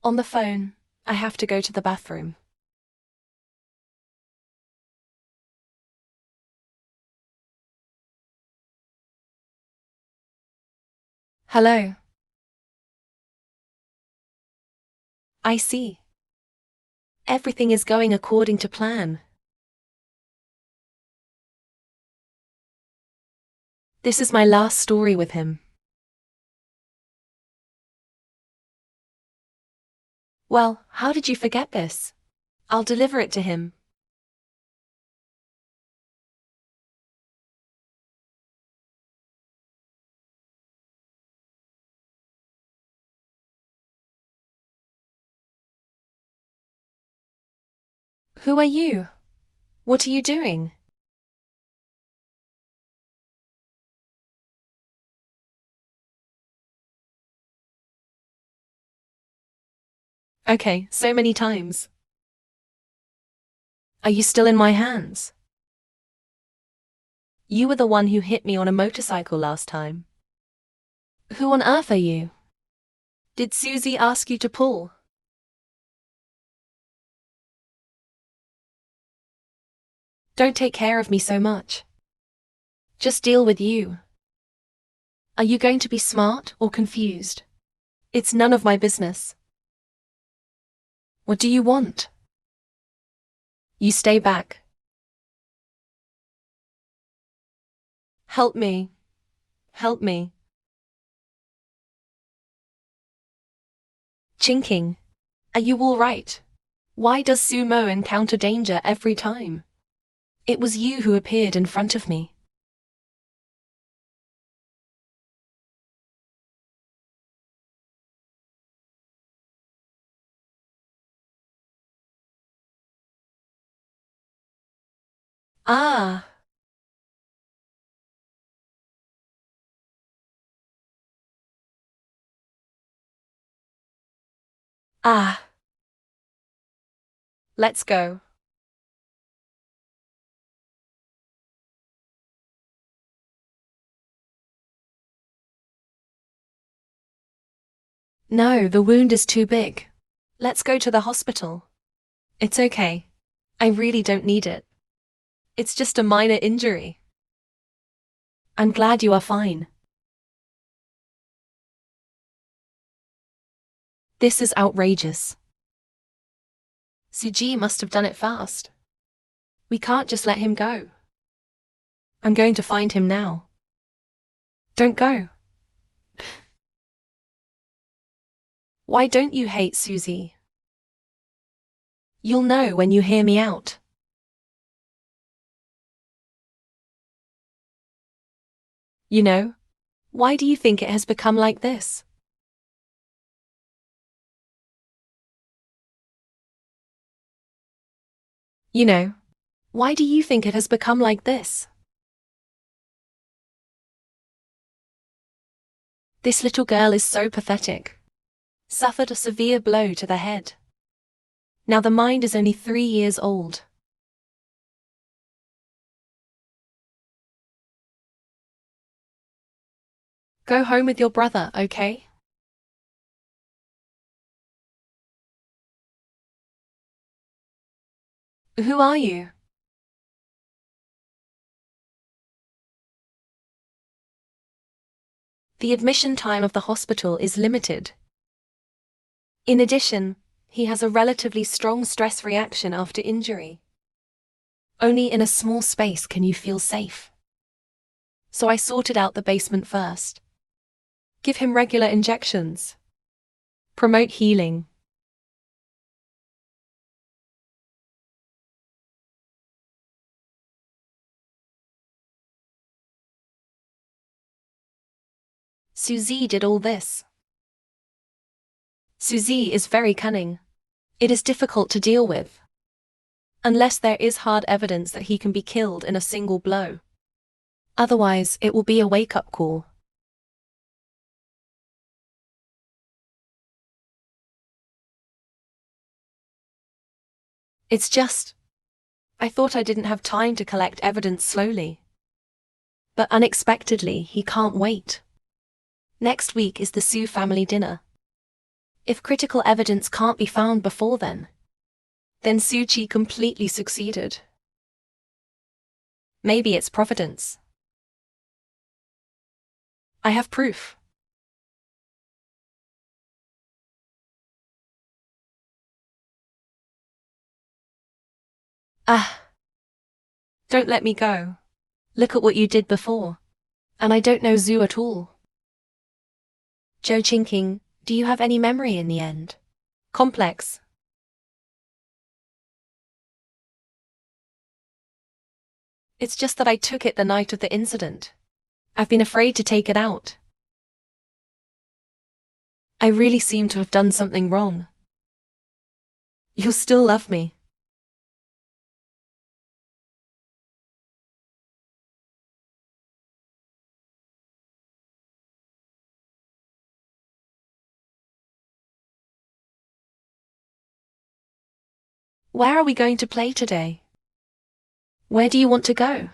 On the phone. I have to go to the bathroom. Hello. I see. Everything is going according to plan. This is my last story with him. Well, how did you forget this? I'll deliver it to him. Who are you? What are you doing? Okay, so many times. Are you still in my hands? You were the one who hit me on a motorcycle last time. Who on earth are you? Did Susie ask you to pull? Don't take care of me so much. Just deal with you. Are you going to be smart or confused? It's none of my business. What do you want? You stay back. Help me. Help me. Chinking. Are you all right? Why does Sumo encounter danger every time? It was you who appeared in front of me. Ah. Ah. Let's go. No, the wound is too big. Let's go to the hospital. It's okay. I really don't need it. It's just a minor injury. I'm glad you are fine. This is outrageous. Suji must have done it fast. We can't just let him go. I'm going to find him now. Don't go. Why don't you hate Susie? You'll know when you hear me out. You know, why do you think it has become like this? You know, why do you think it has become like this? This little girl is so pathetic. Suffered a severe blow to the head. Now the mind is only 3 years old. Go home with your brother, okay? Who are you? The admission time of the hospital is limited. In addition, he has a relatively strong stress reaction after injury. Only in a small space can you feel safe. So I sorted out the basement first. Give him regular injections. Promote healing. Suzy did all this. Suzy is very cunning. It is difficult to deal with. Unless there is hard evidence that he can be killed in a single blow. Otherwise, it will be a wake-up call. It's just, I thought I didn't have time to collect evidence slowly. But unexpectedly, he can't wait. Next week is the Sue family dinner. If critical evidence can't be found before then Suchi completely succeeded. Maybe it's providence. I have proof. Ah! Don't let me go. Look at what you did before. And I don't know Zhu at all. Zhou Qingqing, do you have any memory in the end? Complex. It's just that I took it the night of the incident. I've been afraid to take it out. I really seem to have done something wrong. You'll still love me. Where are we going to play today? Where do you want to go?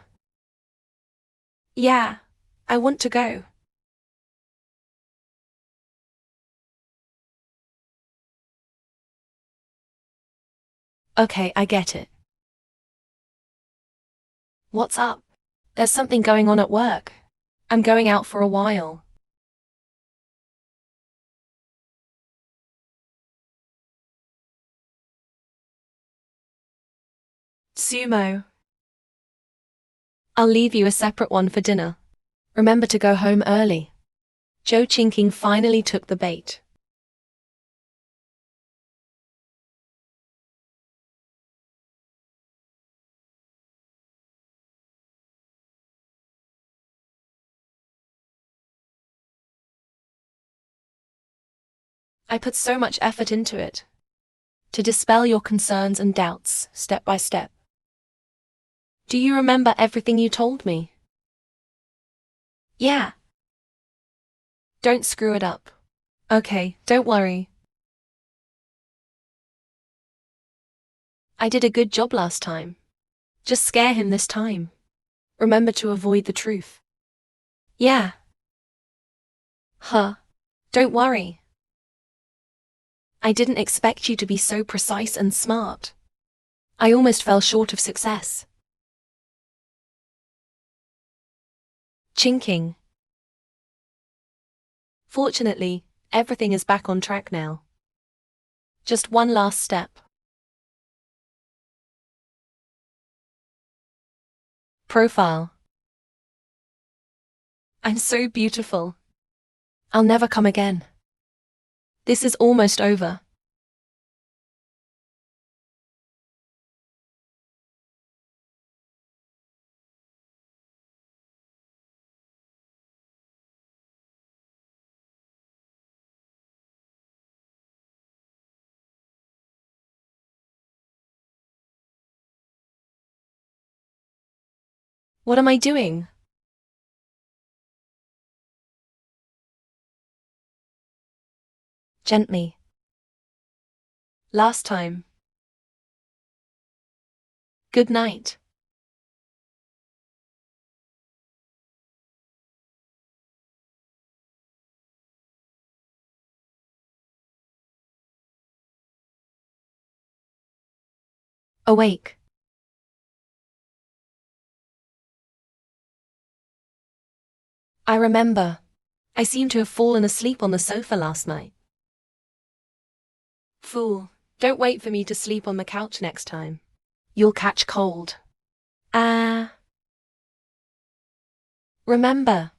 Yeah, I want to go. Okay, I get it. What's up? There's something going on at work. I'm going out for a while. Sumo. I'll leave you a separate one for dinner. Remember to go home early. Zhou Qingqing finally took the bait. I put so much effort into it. To dispel your concerns and doubts, step by step. Do you remember everything you told me? Yeah. Don't screw it up. Okay, don't worry. I did a good job last time. Just scare him this time. Remember to avoid the truth. Yeah. Huh. Don't worry. I didn't expect you to be so precise and smart. I almost fell short of success. Qingqing. Fortunately, everything is back on track now. Just one last step. Profile. I'm so beautiful. I'll never come again. This is almost over. What am I doing? Gently. Last time. Good night. Awake. I remember. I seem to have fallen asleep on the sofa last night. Fool, don't wait for me to sleep on the couch next time. You'll catch cold. Ah. Remember.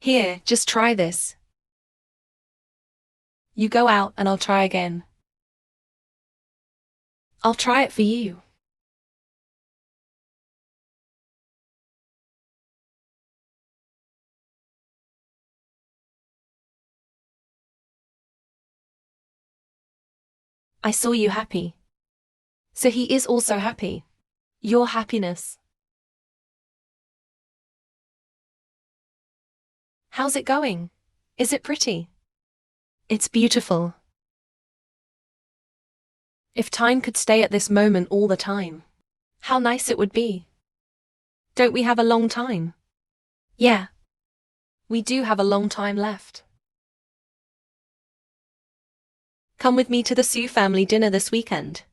Here, just try this. You go out and I'll try again. I'll try it for you. I saw you happy. So he is also happy. Your happiness. How's it going? Is it pretty? It's beautiful. If time could stay at this moment all the time, how nice it would be. Don't we have a long time? Yeah, we do have a long time left. Come with me to the Sue family dinner this weekend.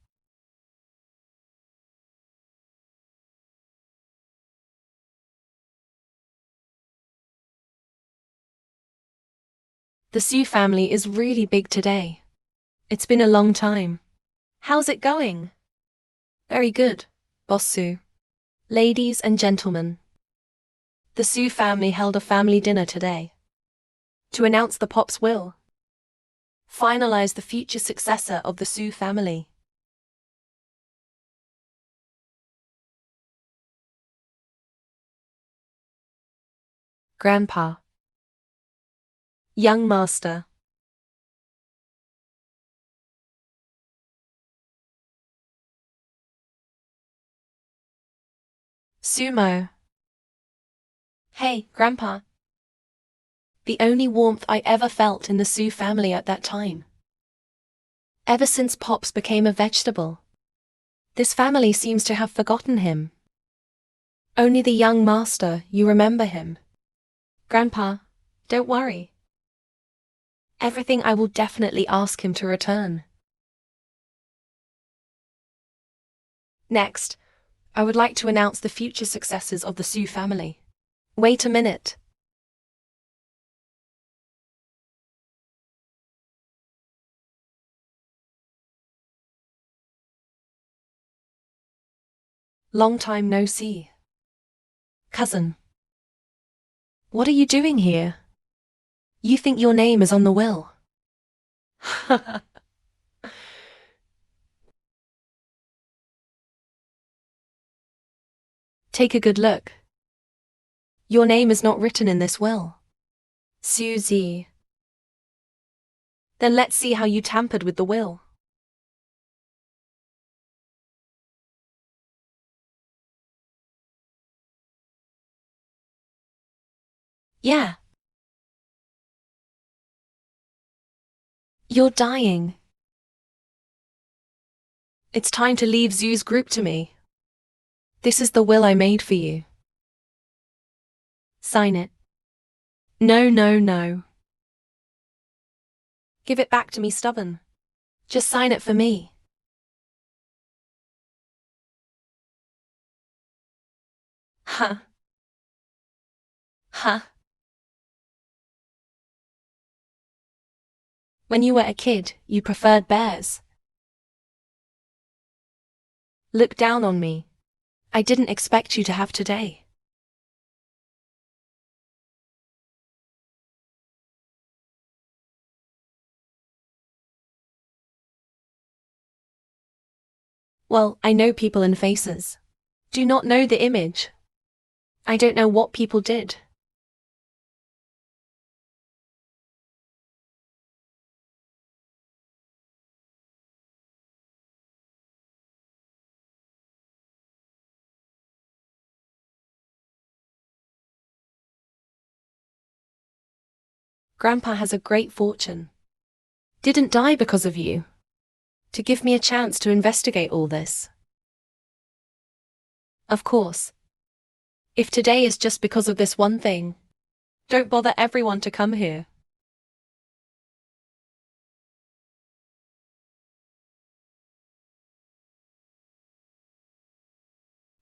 The Sue family is really big today. It's been a long time. How's it going? Very good, Boss Sue. Ladies and gentlemen, the Sue family held a family dinner today to announce the Pop's will, finalize the future successor of the Sue family. Grandpa, young master, Sumo. Hey, Grandpa. The only warmth I ever felt in the Sue family at that time. Ever since Pops became a vegetable, this family seems to have forgotten him. Only the young master, you remember him. Grandpa, don't worry. Everything I will definitely ask him to return. Next, I would like to announce the future successors of the Sue family. Wait a minute. Long time no see. Cousin. What are you doing here? You think your name is on the will? Take a good look. Your name is not written in this will. Susie. Then let's see how you tampered with the will. Yeah. You're dying. It's time to leave Zoo's group to me. This is the will I made for you. Sign it. No, no, no. Give it back to me, stubborn. Just sign it for me. Huh. Huh. When you were a kid, you preferred bears. Look down on me. I didn't expect you to have today. Well, I know people and faces. Do not know the image. I don't know what people did. Grandpa has a great fortune. Didn't die because of you. To give me a chance to investigate all this. Of course. If today is just because of this one thing, don't bother everyone to come here.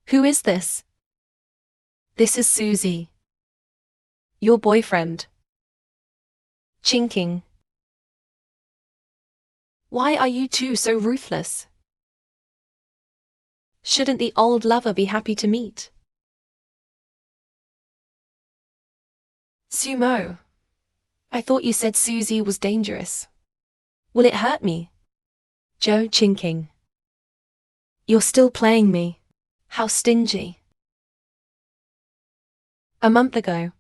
Who is this? This is Susie. Your boyfriend. Chinking. Why are you two so ruthless? Shouldn't the old lover be happy to meet? Sumo. I thought you said Susie was dangerous. Will it hurt me? Joe Chinking. You're still playing me. How stingy. A month ago,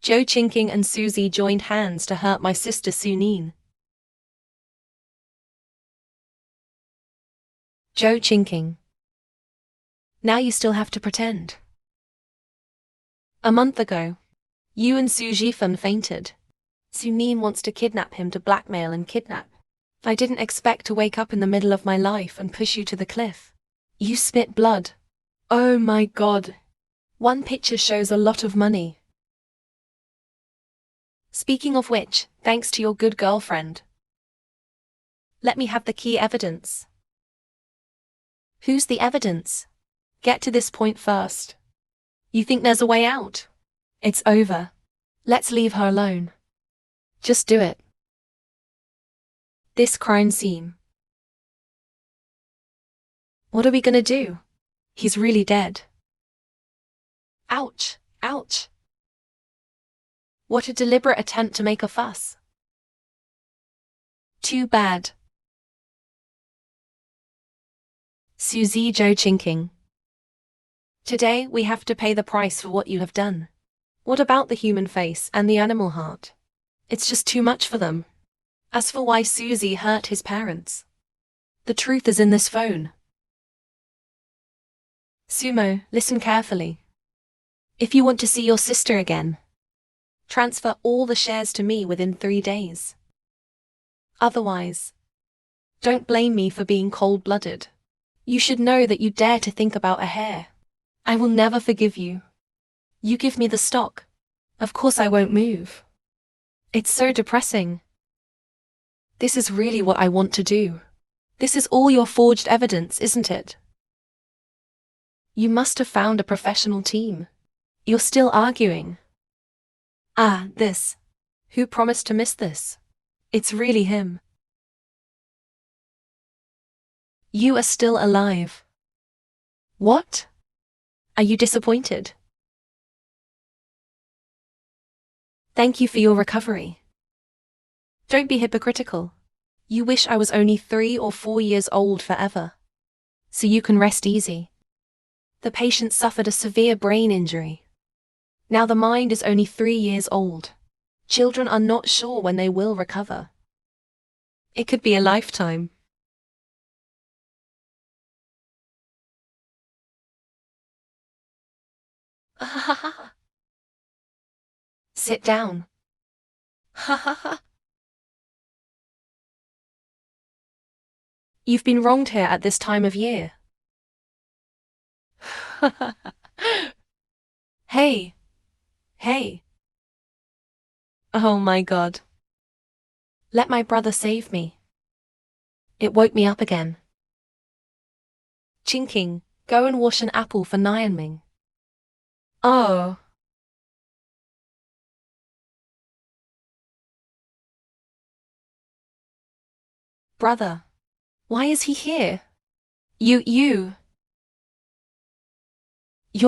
Joe Chinking and Susie joined hands to hurt my sister Suneen. Joe Chinking. Now you still have to pretend. A month ago, you and Su Jifan fainted. Suneen wants to kidnap him to blackmail and kidnap. I didn't expect to wake up in the middle of my life and push you to the cliff. You spit blood. Oh my God. One picture shows a lot of money. Speaking of which, thanks to your good girlfriend. Let me have the key evidence. Who's the evidence? Get to this point first. You think there's a way out? It's over. Let's leave her alone. Just do it. This crime scene. What are we gonna do? He's really dead. Ouch, ouch. What a deliberate attempt to make a fuss. Too bad. Susie Joe Chinking. Today we have to pay the price for what you have done. What about the human face and the animal heart? It's just too much for them. As for why Susie hurt his parents, the truth is in this phone. Sumo, listen carefully. If you want to see your sister again, transfer all the shares to me within 3 days. Otherwise, don't blame me for being cold-blooded. You should know that you dare to think about a hair. I will never forgive you. You give me the stock. Of course I won't move. It's so depressing. This is really what I want to do. This is all your forged evidence, isn't it? You must have found a professional team. You're still arguing. Ah, this. Who promised to miss this? It's really him. You are still alive. What? Are you disappointed? Thank you for your recovery. Don't be hypocritical. You wish I was only 3 or 4 years old forever. So you can rest easy. The patient suffered a severe brain injury. Now the mind is only 3 years old. Children are not sure when they will recover. It could be a lifetime. Sit down. You've been wronged here at this time of year. Hey. Hey. Oh my God. Let my brother save me. It woke me up again. Chinking, go and wash an apple for Nyanming. Oh. Brother. Why is he here? You're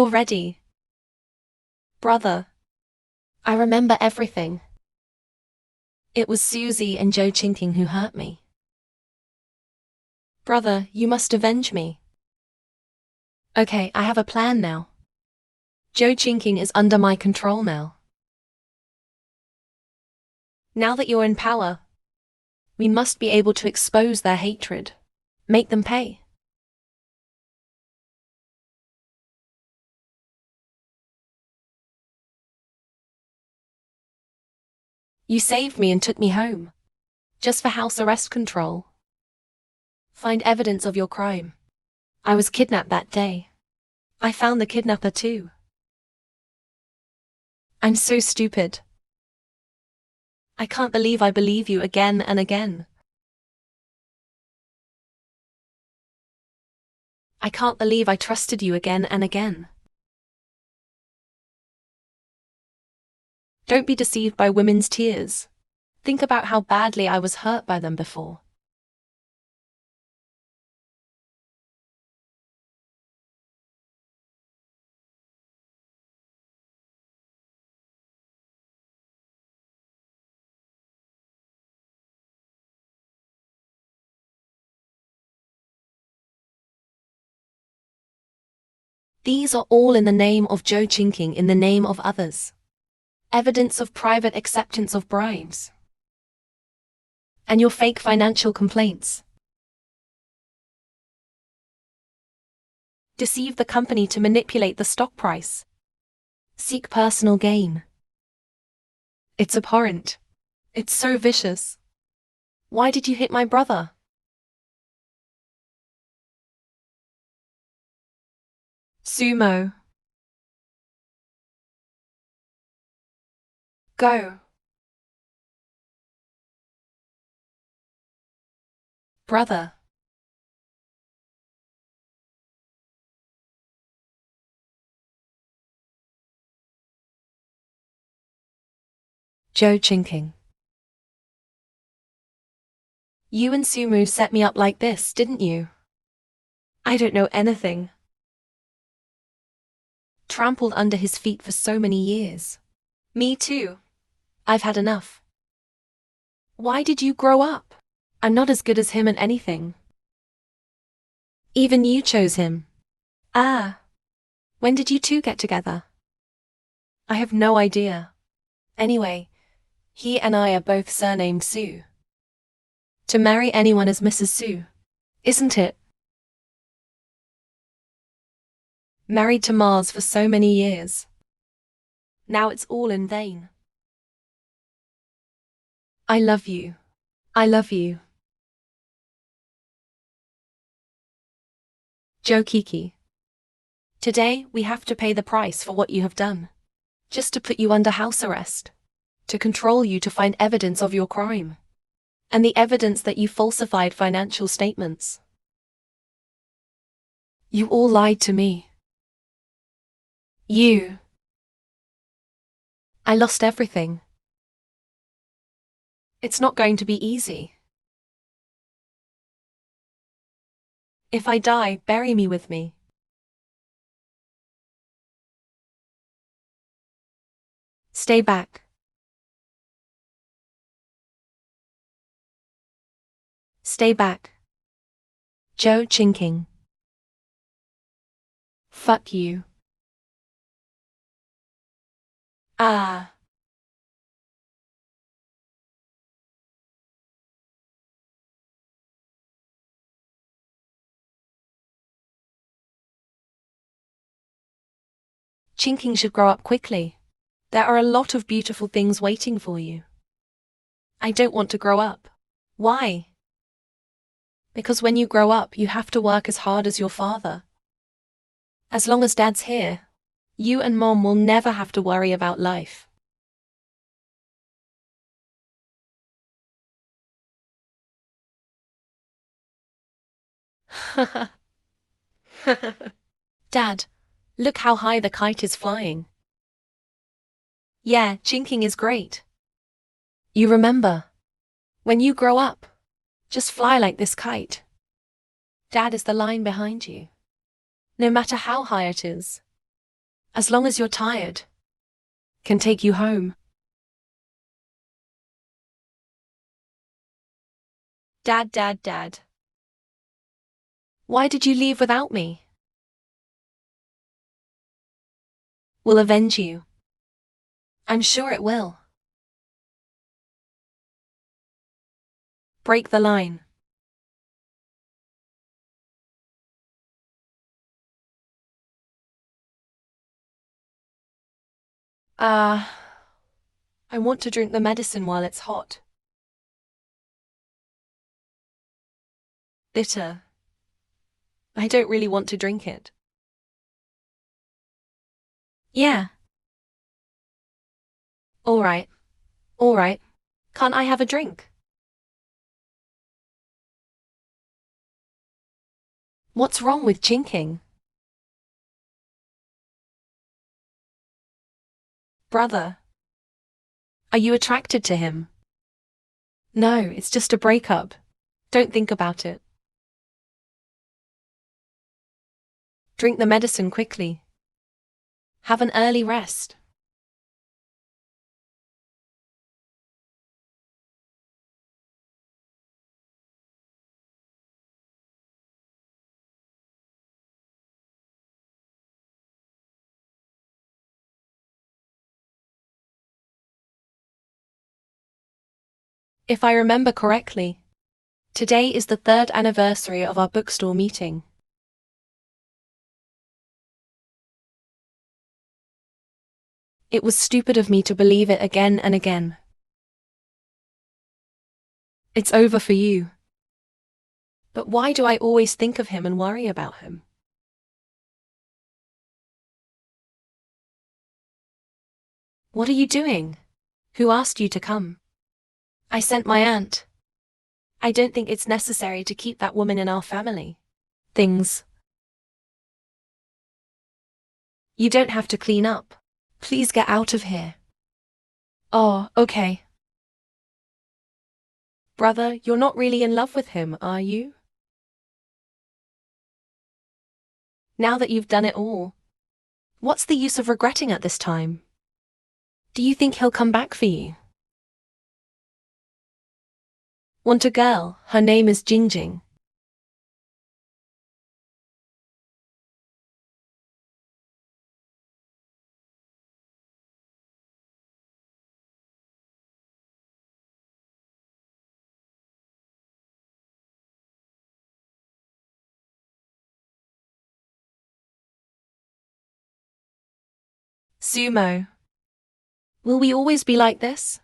ready. Brother. I remember everything. It was Susie and Joe Chinking who hurt me. Brother, you must avenge me. Okay, I have a plan now. Joe Chinking is under my control now. Now that you're in power, we must be able to expose their hatred. Make them pay. You saved me and took me home. Just for house arrest control. Find evidence of your crime. I was kidnapped that day. I found the kidnapper too. I'm so stupid. I can't believe I believe you again and again. I can't believe I trusted you again and again. Don't be deceived by women's tears. Think about how badly I was hurt by them before. These are all in the name of Joe Chinking, in the name of others. Evidence of private acceptance of bribes. And your fake financial complaints. Deceive the company to manipulate the stock price. Seek personal gain. It's abhorrent. It's so vicious. Why did you hit my brother? Sumo. Go. Brother. Joe Chinking. You and Sumu set me up like this, didn't you? I don't know anything. Trampled under his feet for so many years. Me too. I've had enough. Why did you grow up? I'm not as good as him at anything. Even you chose him. Ah. When did you two get together? I have no idea. Anyway, he and I are both surnamed Su. To marry anyone is Mrs. Su, isn't it? Married to Mars for so many years. Now it's all in vain. I love you. I love you. Joe Kiki. Today we have to pay the price for what you have done. Just to put you under house arrest. To control you to find evidence of your crime. And the evidence that you falsified financial statements. You all lied to me. You. I lost everything. It's not going to be easy. If I die, bury me with me. Stay back. Stay back. Joe Chinking. Fuck you. Ah. Chinking should grow up quickly. There are a lot of beautiful things waiting for you. I don't want to grow up. Why? Because when you grow up, you have to work as hard as your father. As long as Dad's here, you and Mom will never have to worry about life. Dad, look how high the kite is flying. Yeah, Chinking is great. You remember? When you grow up, just fly like this kite. Dad is the line behind you. No matter how high it is. As long as you're tired. Can take you home. Dad, Dad, Dad. Why did you leave without me? Will avenge you. I'm sure it will. Break the line. I want to drink the medicine while it's hot. Bitter. I don't really want to drink it. Yeah. All right. All right. Can't I have a drink? What's wrong with Chinking? Brother. Are you attracted to him? No, it's just a breakup. Don't think about it. Drink the medicine quickly. Have an early rest. If I remember correctly, today is the 3rd anniversary of our bookstore meeting. It was stupid of me to believe it again and again. It's over for you. But why do I always think of him and worry about him? What are you doing? Who asked you to come? I sent my aunt. I don't think it's necessary to keep that woman in our family. Things. You don't have to clean up. Please get out of here. Oh, okay. Brother, you're not really in love with him, are you? Now that you've done it all, what's the use of regretting at this time? Do you think he'll come back for you? Want a girl, her name is Jingjing. Sumo. Will we always be like this?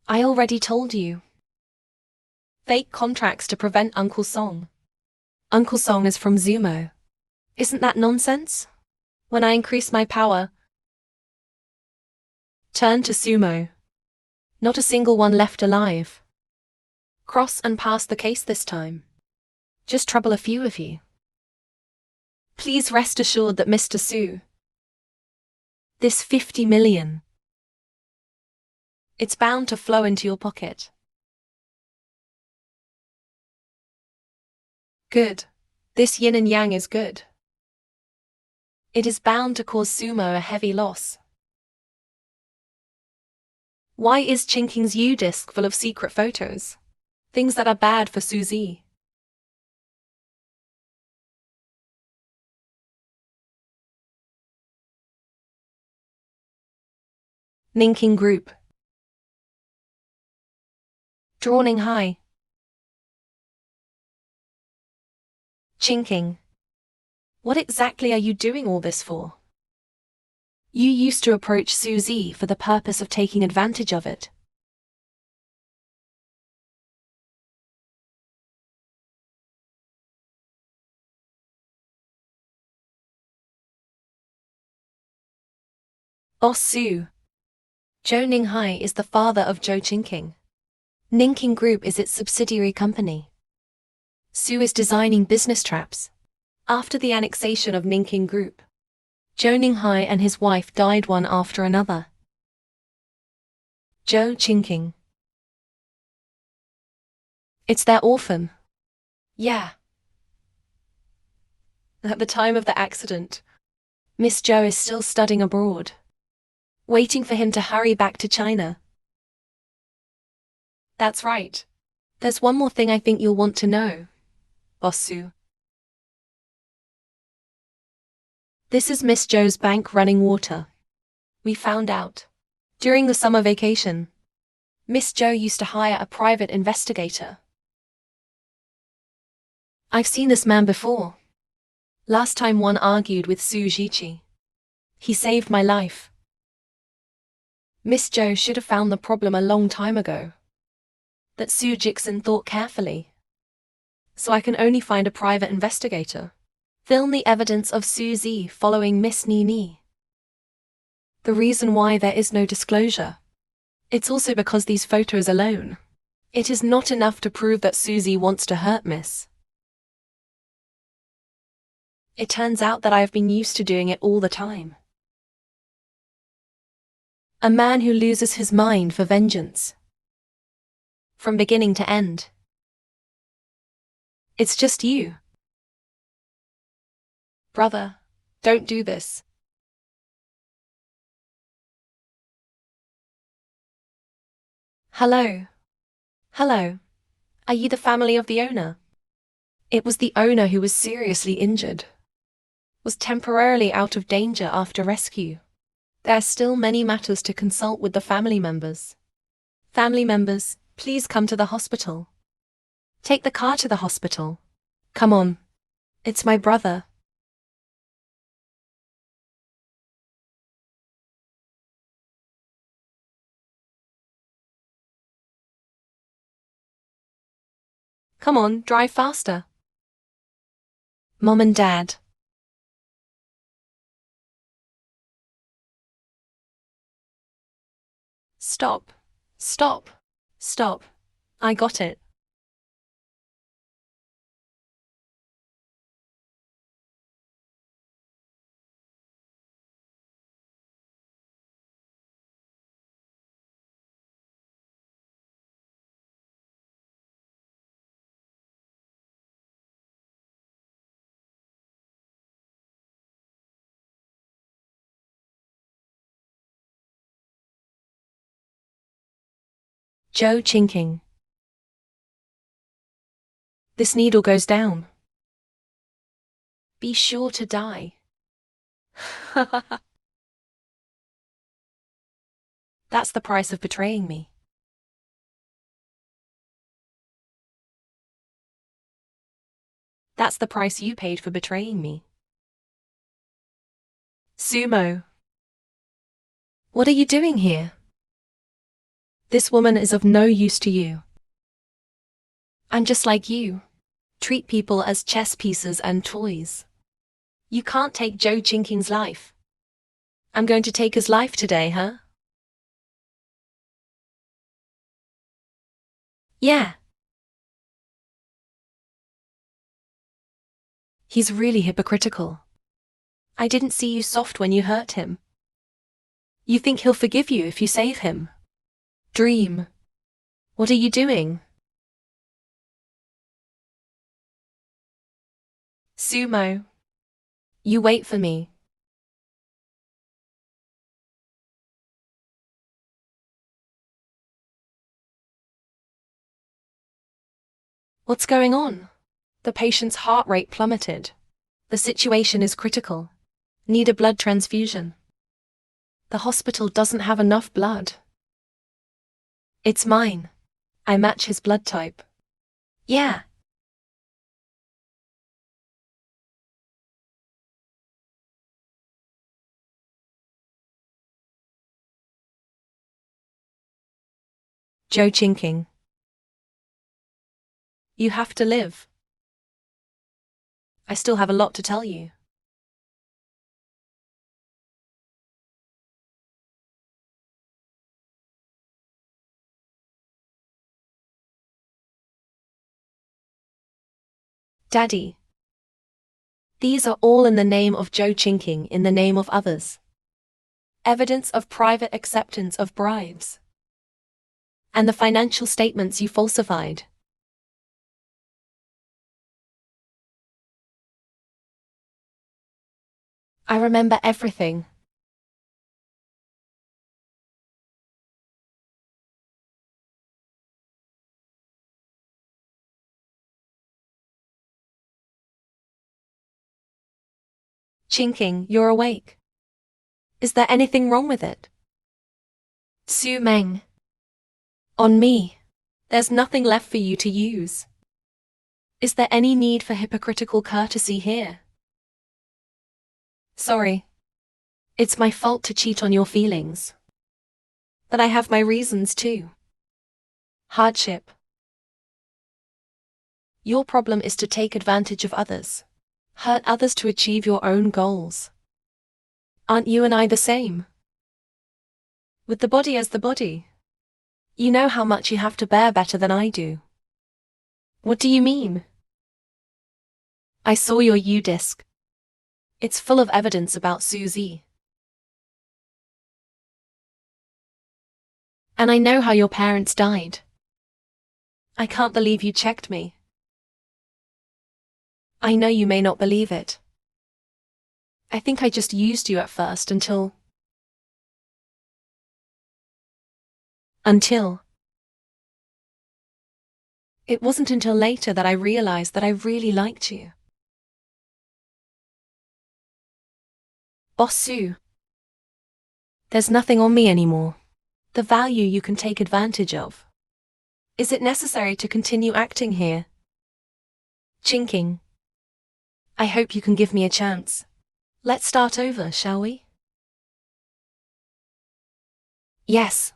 I already told you. Fake contracts to prevent Uncle Song. Uncle Song is from Zumo. Isn't that nonsense? When I increase my power, turn to Sumo. Not a single one left alive. Cross and pass the case this time. Just trouble a few of you. Please rest assured that Mr. Su, this 50 million, it's bound to flow into your pocket. Good. This yin and yang is good. It is bound to cause Sumo a heavy loss. Why is Chinking's U-disk full of secret photos? Things that are bad for Suzy. Ninking Group. Drawing High. Chinking. What exactly are you doing all this for? You used to approach Suzy for the purpose of taking advantage of it. Boss Su. Zhou Ninghai is the father of Zhou Chinking. Ninking Group is its subsidiary company. Su is designing business traps. After the annexation of Ninking Group, Zhou Ninghai and his wife died one after another. Zhou Chinking. It's their orphan. Yeah. At the time of the accident, Miss Zhou is still studying abroad, waiting for him to hurry back to China. That's right. There's one more thing I think you'll want to know, Boss Su. This is Miss Zhou's bank running water. We found out. During the summer vacation, Miss Zhou used to hire a private investigator. I've seen this man before. Last time one argued with Su Zhiqi. He saved my life. Miss Zhou should have found the problem a long time ago. That Su Jixon thought carefully. So I can only find a private investigator. Film the evidence of Suzy following Miss Nini. The reason why there is no disclosure. It's also because these photos alone. It is not enough to prove that Suzy wants to hurt Miss. It turns out that I have been used to doing it all the time. A man who loses his mind for vengeance. From beginning to end. It's just you. Brother, don't do this. Hello. Hello. Are you the family of the owner? It was the owner who was seriously injured. Was temporarily out of danger after rescue. There are still many matters to consult with the family members. Family members, please come to the hospital. Take the car to the hospital. Come on. It's my brother. Come on, drive faster. Mom and Dad. Stop. Stop. Stop. I got it. Joe Chinking. This needle goes down. Be sure to die. That's the price of betraying me. That's the price you paid for betraying me. Sumo. What are you doing here? This woman is of no use to you. I'm just like you. Treat people as chess pieces and toys. You can't take Joe Chinking's life. I'm going to take his life today, huh? Yeah. He's really hypocritical. I didn't see you soft when you hurt him. You think he'll forgive you if you save him? Dream. What are you doing? Sumo. You wait for me. What's going on? The patient's heart rate plummeted. The situation is critical. Need a blood transfusion. The hospital doesn't have enough blood. It's mine. I match his blood type. Yeah. Joe Chinking. You have to live. I still have a lot to tell you. Daddy. These are all in the name of Joe Chinking, in the name of others. Evidence of private acceptance of bribes. And the financial statements you falsified. I remember everything. Chinking, you're awake. Is there anything wrong with it? Su Meng. On me. There's nothing left for you to use. Is there any need for hypocritical courtesy here? Sorry. It's my fault to cheat on your feelings. But I have my reasons too. Hardship. Your problem is to take advantage of others. Hurt others to achieve your own goals. Aren't you and I the same? With the body as the body. You know how much you have to bear better than I do. What do you mean? I saw your U-disc. It's full of evidence about Susie. And I know how your parents died. I can't believe you checked me. I know you may not believe it. I think I just used you at first until. It wasn't until later that I realized that I really liked you. Boss Sue. There's nothing on me anymore. The value you can take advantage of. Is it necessary to continue acting here? Chinking. I hope you can give me a chance. Let's start over, shall we? Yes.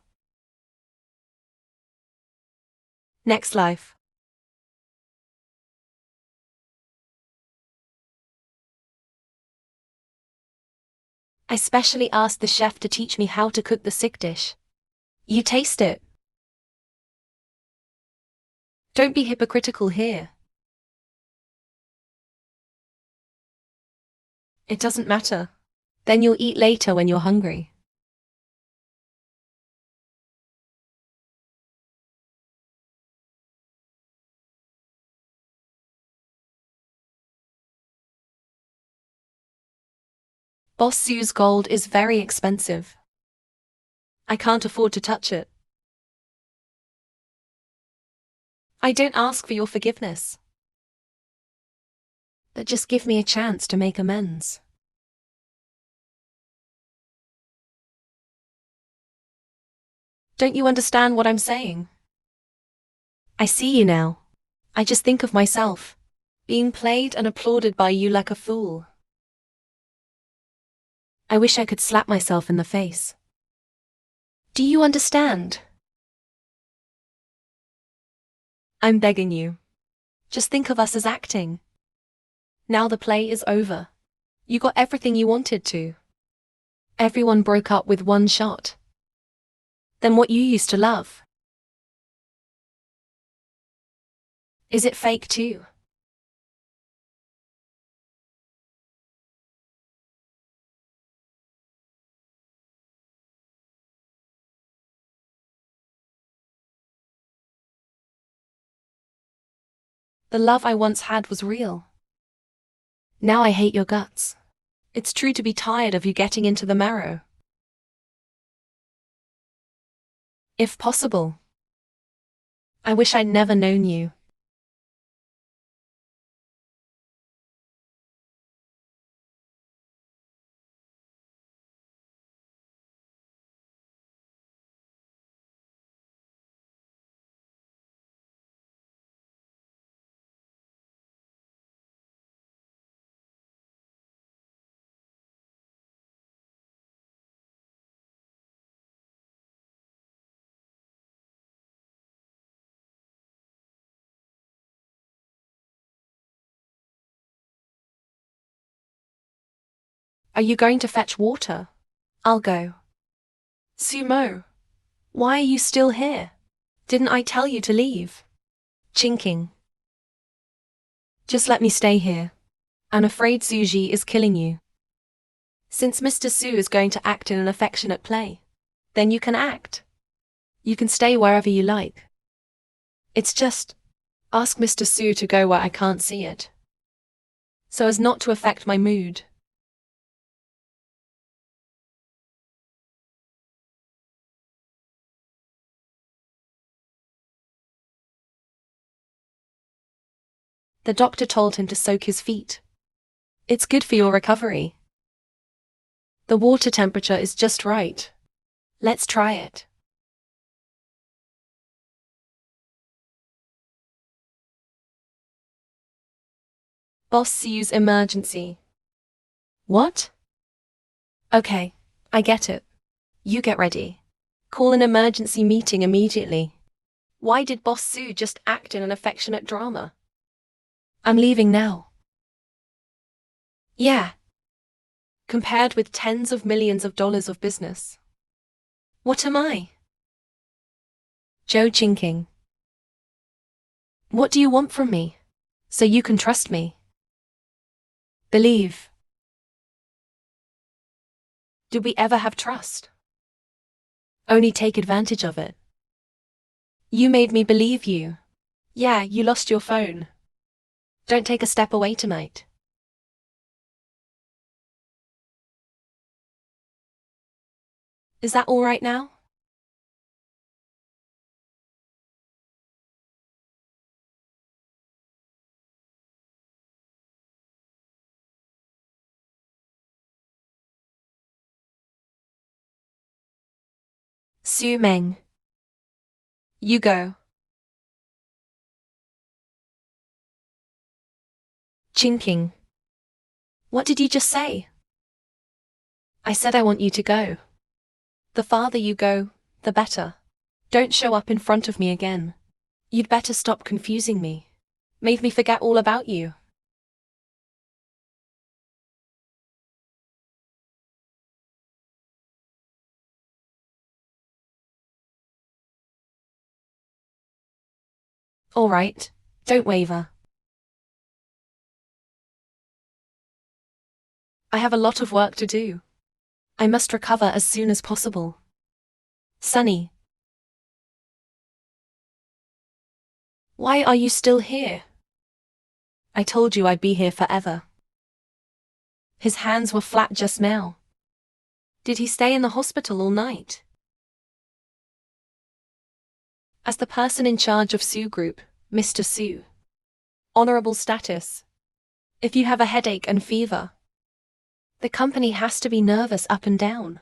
Next life. I specially asked the chef to teach me how to cook the sick dish. You taste it. Don't be hypocritical here. It doesn't matter. Then you'll eat later when you're hungry. Boss Sue's gold is very expensive. I can't afford to touch it. I don't ask for your forgiveness. But just give me a chance to make amends. Don't you understand what I'm saying? I see you now. I just think of myself, being played and applauded by you like a fool. I wish I could slap myself in the face. Do you understand? I'm begging you. Just think of us as acting. Now the play is over. You got everything you wanted to. Everyone broke up with one shot. Then what you used to love. Is it fake too? The love I once had was real. Now I hate your guts. It's true to be tired of you getting into the marrow. If possible. I wish I'd never known you. Are you going to fetch water? I'll go. Sumo, why are you still here? Didn't I tell you to leave? Chinking. Just let me stay here. I'm afraid Suji is killing you. Since Mr. Su is going to act in an affectionate play, then you can act. You can stay wherever you like. It's just, ask Mr. Su to go where I can't see it, so as not to affect my mood. The doctor told him to soak his feet. It's good for your recovery. The water temperature is just right. Let's try it. Boss Sue's emergency. What? Okay, I get it. You get ready. Call an emergency meeting immediately. Why did Boss Sue just act in an affectionate drama? I'm leaving now. Yeah. Compared with tens of millions of dollars of business. What am I? Joe Chinking. What do you want from me? So you can trust me. Believe. Did we ever have trust? Only take advantage of it. You made me believe you. Yeah, you lost your phone. Don't take a step away tonight. Is that all right now? Su Meng. You go. Qingqing. What did you just say? I said I want you to go. The farther you go, the better. Don't show up in front of me again. You'd better stop confusing me. Made me forget all about you. All right, don't waver. I have a lot of work to do. I must recover as soon as possible. Sunny. Why are you still here? I told you I'd be here forever. His hands were flat just now. Did he stay in the hospital all night? As the person in charge of Su Group, Mr. Su. Honorable status. If you have a headache and fever, the company has to be nervous up and down.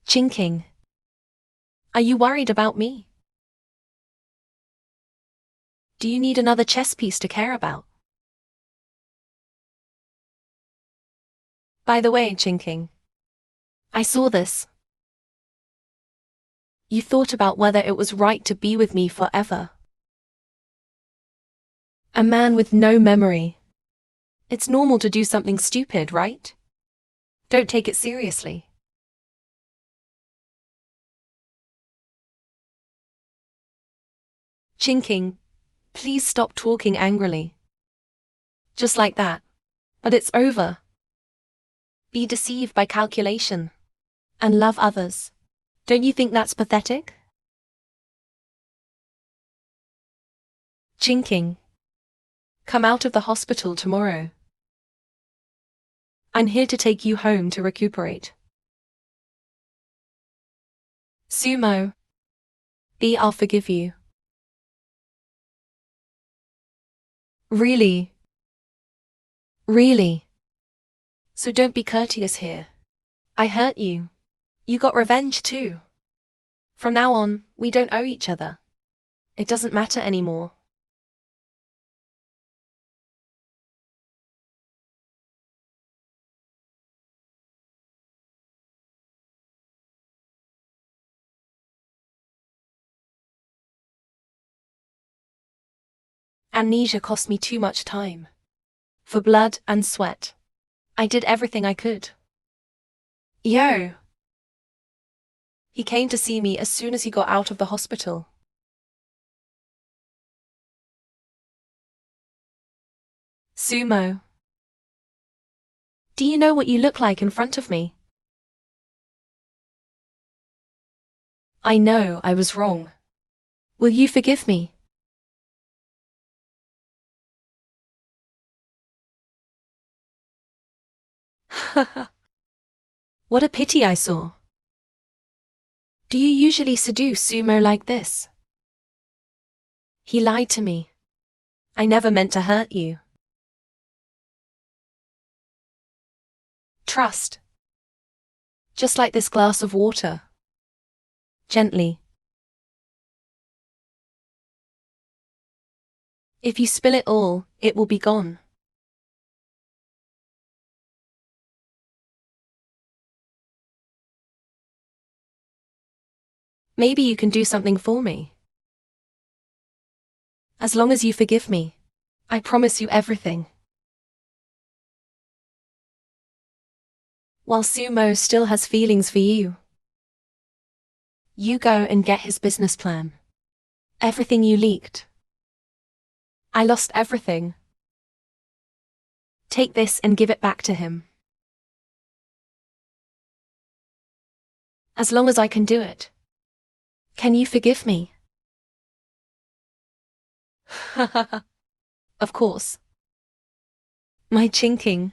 Qingqing. Are you worried about me? Do you need another chess piece to care about? By the way, Qingqing, I saw this. You thought about whether it was right to be with me forever. A man with no memory. It's normal to do something stupid, right? Don't take it seriously. Qingqing, please stop talking angrily. Just like that. But it's over. Be deceived by calculation. And love others. Don't you think that's pathetic? Qingqing, come out of the hospital tomorrow. I'm here to take you home to recuperate. Sumo. I'll forgive you. Really? Really? So don't be courteous here. I hurt you. You got revenge too. From now on, we don't owe each other. It doesn't matter anymore. Amnesia cost me too much time. For blood and sweat. I did everything I could. Yo! He came to see me as soon as he got out of the hospital. Sumo. Do you know what you look like in front of me? I know I was wrong. Will you forgive me? What a pity I saw. Do you usually seduce Sumo like this? He lied to me. I never meant to hurt you. Trust. Just like this glass of water. Gently. If you spill it all, it will be gone. Maybe you can do something for me. As long as you forgive me, I promise you everything. While Sumo still has feelings for you, you go and get his business plan. Everything you leaked. I lost everything. Take this and give it back to him. As long as I can do it. Can you forgive me? Of course. My Chinking.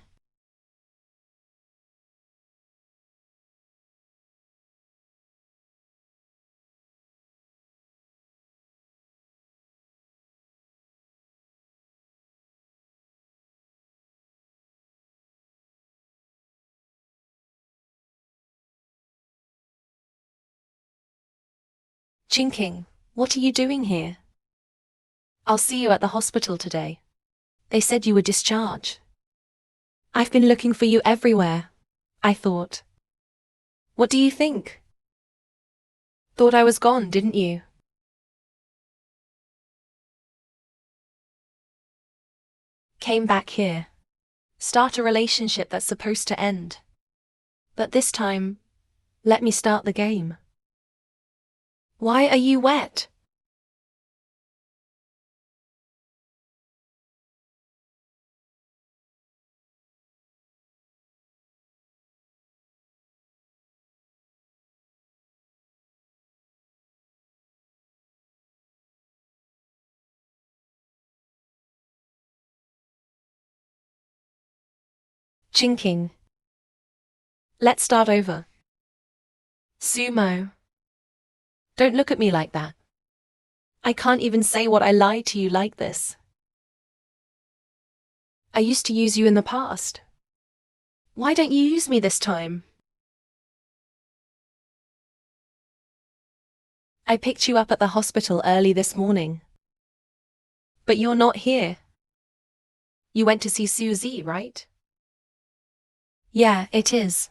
Chinking, what are you doing here? I'll see you at the hospital today. They said you were discharged. I've been looking for you everywhere. I thought. What do you think? Thought I was gone, didn't you? Came back here. Start a relationship that's supposed to end. But this time, let me start the game. Why are you wet? Chinking. Let's start over. Sumo. Don't look at me like that. I can't even say what I lied to you like this. I used to use you in the past. Why don't you use me this time? I picked you up at the hospital early this morning. But you're not here. You went to see Suzy, right? Yeah, it is.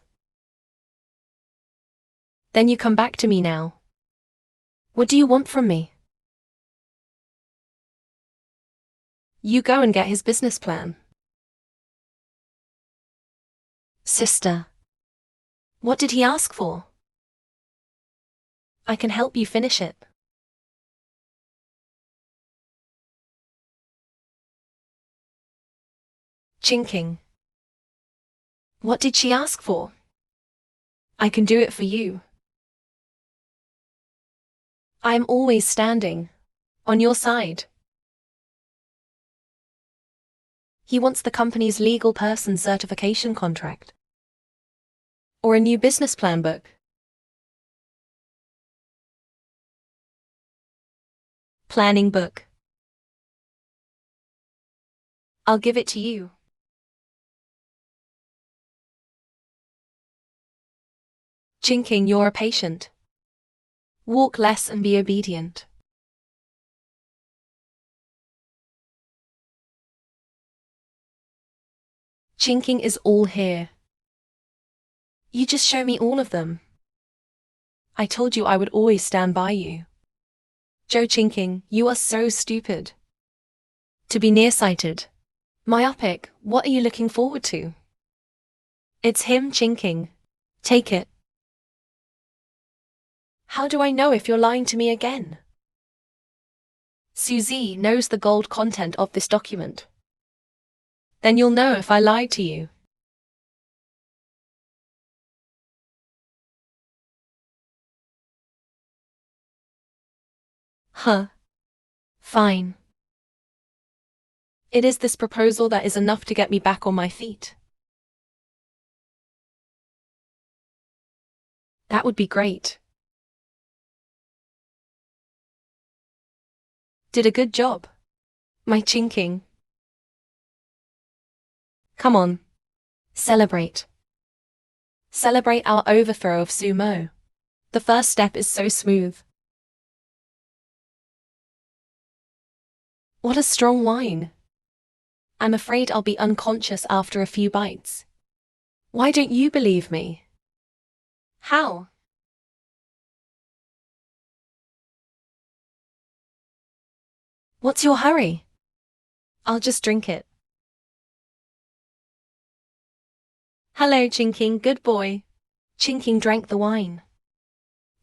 Then you come back to me now. What do you want from me? You go and get his business plan. Sister. What did he ask for? I can help you finish it. Chinking. What did she ask for? I can do it for you. I am always standing on your side. He wants the company's legal person certification contract. Or a new business plan book. Planning book. I'll give it to you. Chinking, you're a patient. Walk less and be obedient. Chinking is all here. You just show me all of them. I told you I would always stand by you. Joe Chinking, you are so stupid. To be nearsighted. Myopic, what are you looking forward to? It's him, Chinking. Take it. How do I know if you're lying to me again? Suzy knows the gold content of this document. Then you'll know if I lied to you. Huh. Fine. It is this proposal that is enough to get me back on my feet. That would be great. Did a good job. My Chinking. Come on. Celebrate. Celebrate our overthrow of Sumo. The first step is so smooth. What a strong wine. I'm afraid I'll be unconscious after a few bites. Why don't you believe me? How? What's your hurry? I'll just drink it. Hello, Chinking, good boy. Chinking drank the wine.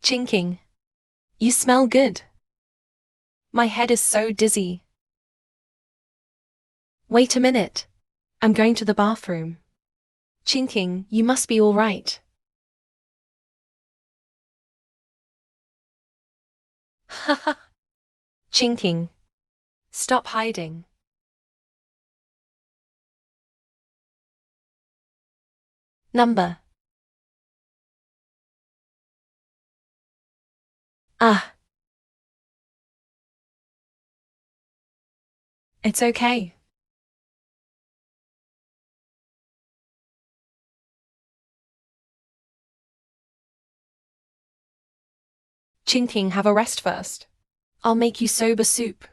Chinking. You smell good. My head is so dizzy. Wait a minute. I'm going to the bathroom. Chinking, you must be all right. Haha. Chinking. Stop hiding. Number. Ah. It's okay. Chinking, have a rest first. I'll make you soba soup.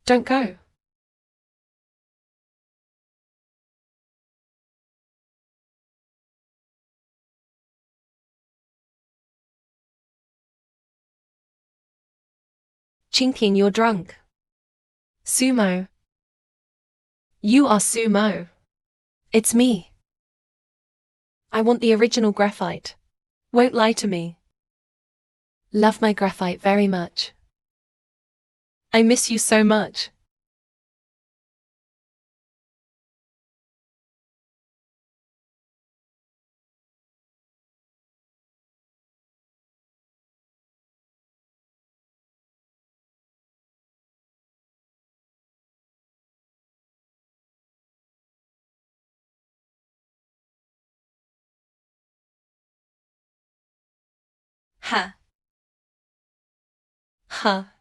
Don't go. Chinking, you're drunk. Sumo. You are Sumo. It's me. I want the original graphite. Won't lie to me. Love my graphite very much. I miss you so much. Ha. Ha.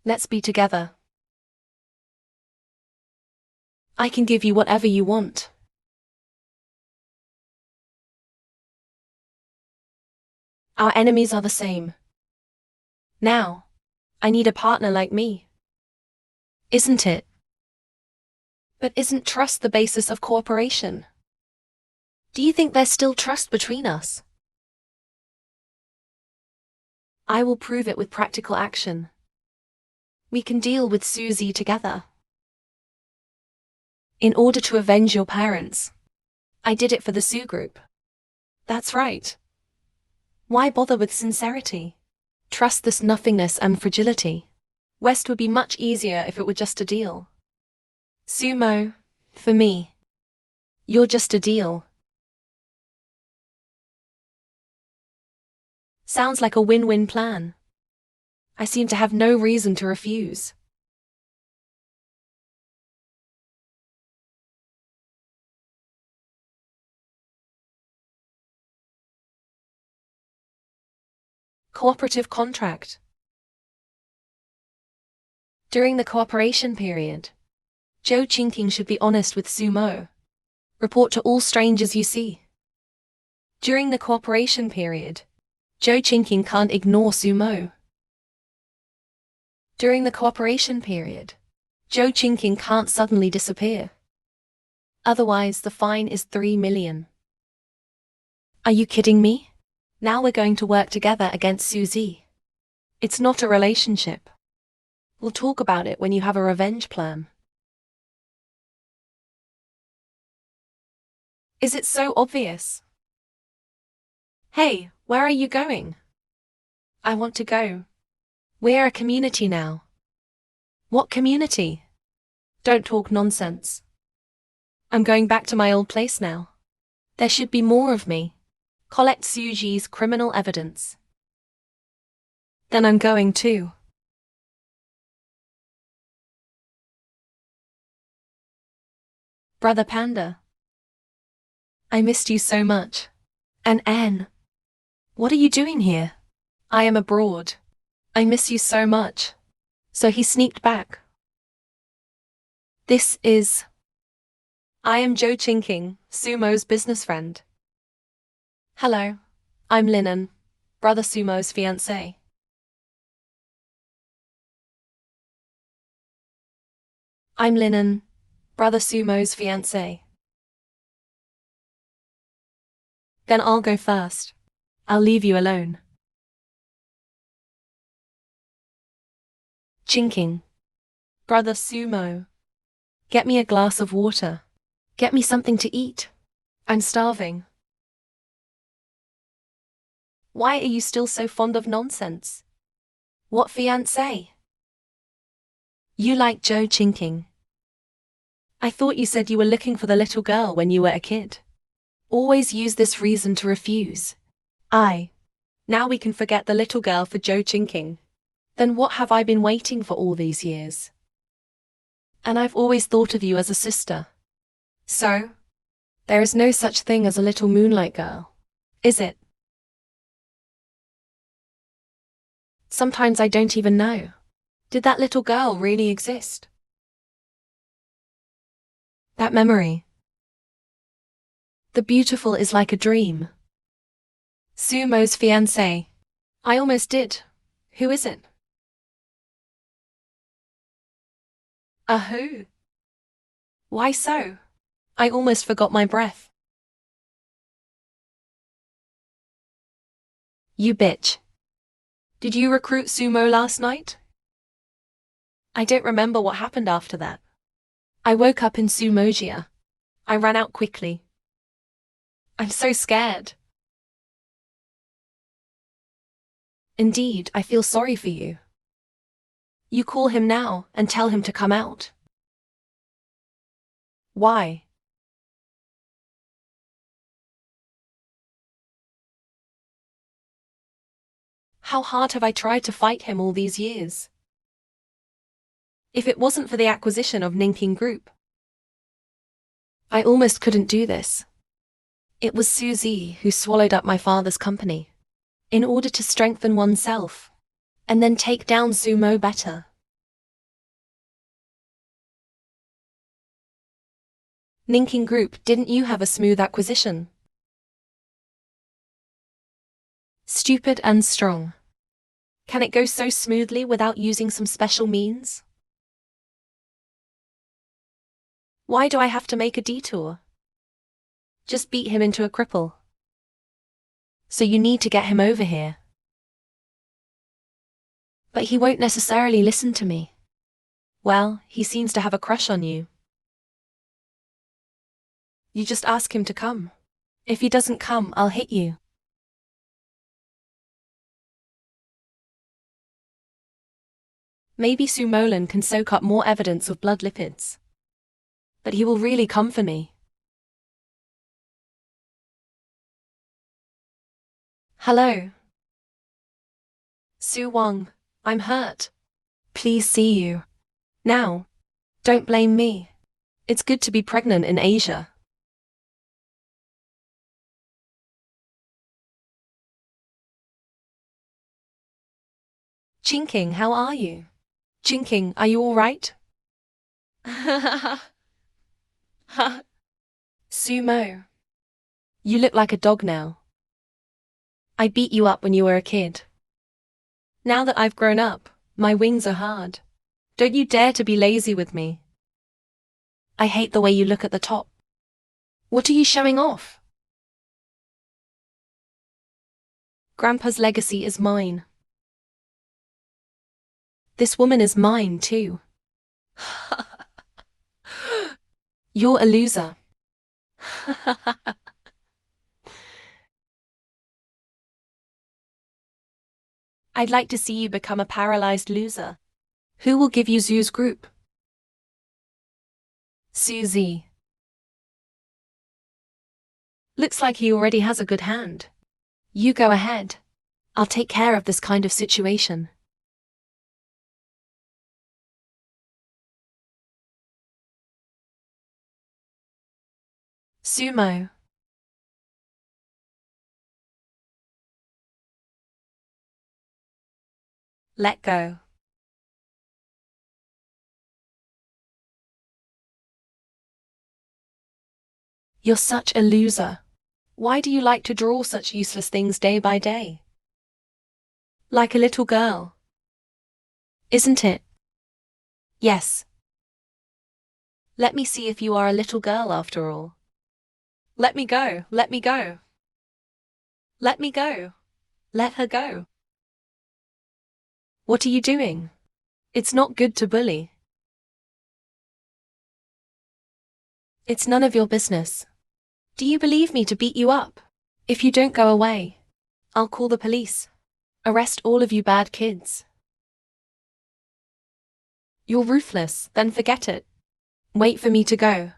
Let's be together. I can give you whatever you want. Our enemies are the same. Now, I need a partner like me. Isn't it? But isn't trust the basis of cooperation? Do you think there's still trust between us? I will prove it with practical action. We can deal with Suzy together. In order to avenge your parents. I did it for the Sue group. That's right. Why bother with sincerity? Trust this nothingness and fragility. West would be much easier if it were just a deal. Sumo, for me. You're just a deal. Sounds like a win-win plan. I seem to have no reason to refuse. Cooperative contract. During the cooperation period, Joe Chinking should be honest with Sumo. Report to all strangers you see. During the cooperation period, Joe Chinking can't ignore Sumo. During the cooperation period, Joe Chinking can't suddenly disappear. Otherwise, the fine is 3 million. Are you kidding me? Now we're going to work together against Suzy. It's not a relationship. We'll talk about it when you have a revenge plan. Is it so obvious? Hey, where are you going? I want to go. We're a community now. What community? Don't talk nonsense. I'm going back to my old place now. There should be more of me. Collect Suzy's criminal evidence. Then I'm going too. Brother Panda. I missed you so much. And Anne. What are you doing here? I am abroad. I miss you so much. So he sneaked back. This is... I am Joe Chinking, Sumo's business friend. Hello. I'm Linen, Brother Sumo's fiancé. I'm Linen, Brother Sumo's fiancé. Then I'll go first. I'll leave you alone. Chinking. Brother Sumo. Get me a glass of water. Get me something to eat. I'm starving. Why are you still so fond of nonsense? What fiancé? You like Joe Chinking. I thought you said you were looking for the little girl when you were a kid. Always use this reason to refuse. Now we can forget the little girl for Joe Chinking. Then what have I been waiting for all these years? And I've always thought of you as a sister. So, there is no such thing as a little moonlight girl, is it? Sometimes I don't even know. Did that little girl really exist? That memory. The beautiful is like a dream. Sumo's fiancé. I almost did. Who is it? A who? Why so? I almost forgot my breath. You bitch. Did you recruit Sumo last night? I don't remember what happened after that. I woke up in Sumogia. I ran out quickly. I'm so scared. Indeed, I feel sorry for you. You call him now and tell him to come out. Why? How hard have I tried to fight him all these years? If it wasn't for the acquisition of Ninking Group, I almost couldn't do this. It was Suzy who swallowed up my father's company in order to strengthen oneself and then take down Sumo better. Ninking Group, didn't you have a smooth acquisition? Stupid and strong. Can it go so smoothly without using some special means? Why do I have to make a detour? Just beat him into a cripple. So you need to get him over here. But he won't necessarily listen to me. Well, he seems to have a crush on you. You just ask him to come. If he doesn't come, I'll hit you. Maybe Sumolan can soak up more evidence of blood lipids. But he will really come for me. Hello. Su Wang, I'm hurt. Please see you. Now. Don't blame me. It's good to be pregnant in Asia. Chinking, how are you? Chinking, are you all right? Sumo. You look like a dog now. I beat you up when you were a kid. Now that I've grown up, my wings are hard. Don't you dare to be lazy with me. I hate the way you look at the top. What are you showing off? Grandpa's legacy is mine. This woman is mine too. You're a loser. I'd like to see you become a paralyzed loser. Who will give you Zoo's group? Suzy. Looks like he already has a good hand. You go ahead. I'll take care of this kind of situation. Sumo. Let go. You're such a loser. Why do you like to draw such useless things day by day? Like a little girl. Isn't it? Yes. Let me see if you are a little girl after all. Let me go, let me go. Let me go. Let her go. What are you doing? It's not good to bully. It's none of your business. Do you believe me to beat you up? If you don't go away, I'll call the police. Arrest all of you bad kids. You're ruthless, then forget it. Wait for me to go.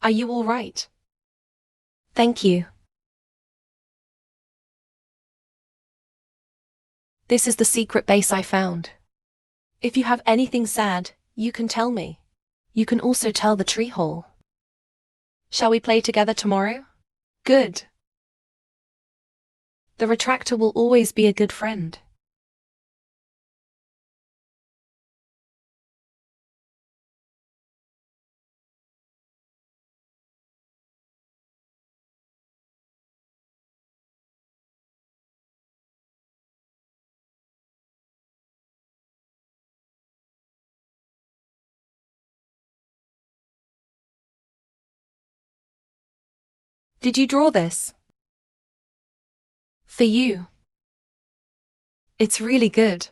Are you all right? Thank you. This is the secret base I found. If you have anything sad, you can tell me. You can also tell the tree hole. Shall we play together tomorrow? Good. The retractor will always be a good friend. Did you draw this? For you. It's really good.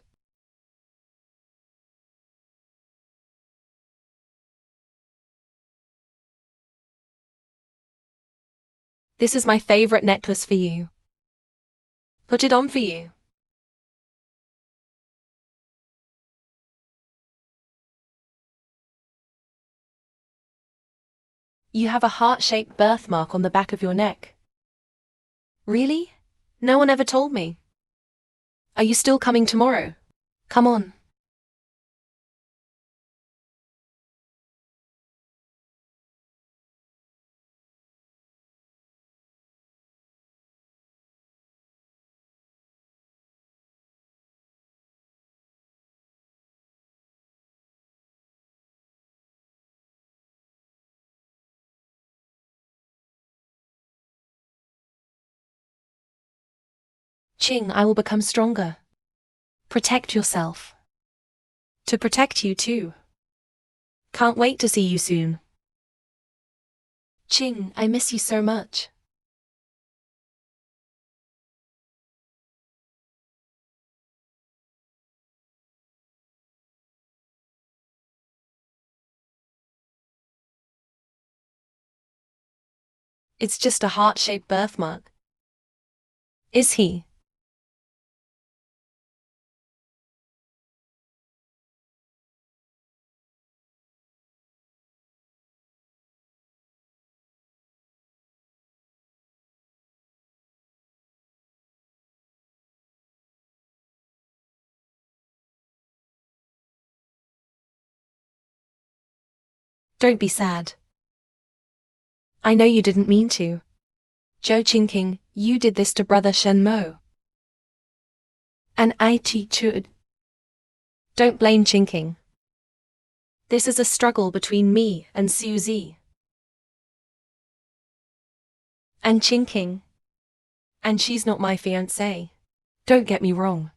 This is my favorite necklace for you. Put it on for you. You have a heart-shaped birthmark on the back of your neck. Really? No one ever told me. Are you still coming tomorrow? Come on. Qing, I will become stronger. Protect yourself. To protect you too. Can't wait to see you soon. Qing, I miss you so much. It's just a heart-shaped birthmark. Is he? Don't be sad. I know you didn't mean to. Zhou Qingqing, you did this to brother Shen Mo. And I teacher. Don't blame Qingqing. This is a struggle between me and Su Zi. And Qingqing. And she's not my fiancé. Don't get me wrong.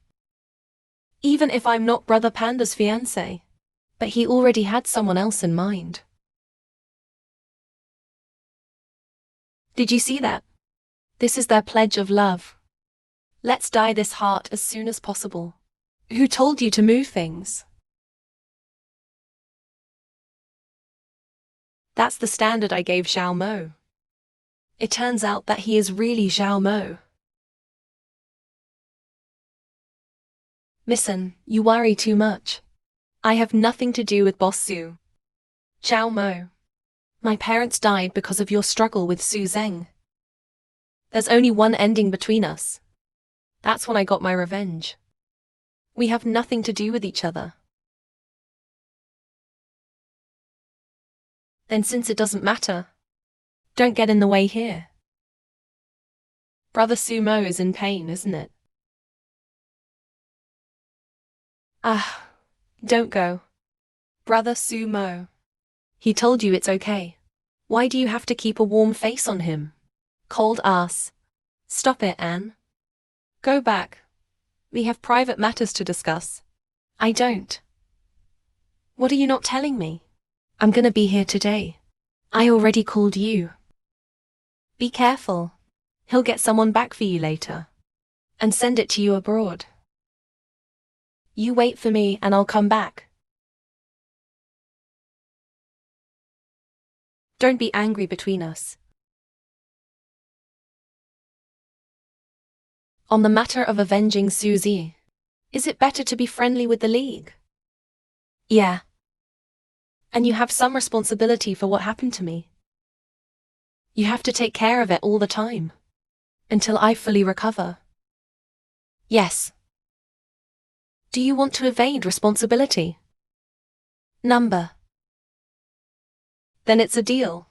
Even if I'm not Brother Panda's fiancé. But he already had someone else in mind. Did you see that? This is their pledge of love. Let's dye this heart as soon as possible. Who told you to move things? That's the standard I gave Zhao Mo. It turns out that he is really Zhao Mo. Listen, you worry too much. I have nothing to do with Boss Su. Zhao Mo. My parents died because of your struggle with Su Zeng. There's only one ending between us. That's when I got my revenge. We have nothing to do with each other. Then since it doesn't matter, don't get in the way here. Brother Su Mo is in pain, isn't it? Ah, don't go. Brother Su Mo. He told you it's okay. Why do you have to keep a warm face on him? Cold ass. Stop it, Anne. Go back. We have private matters to discuss. I don't. What are you not telling me? I'm gonna be here today. I already called you. Be careful. He'll get someone back for you later. And send it to you abroad. You wait for me and I'll come back. Don't be angry between us. On the matter of avenging Su Zi, is it better to be friendly with the League? Yeah. And you have some responsibility for what happened to me. You have to take care of it all the time. Until I fully recover. Yes. Do you want to evade responsibility? Number. Then it's a deal.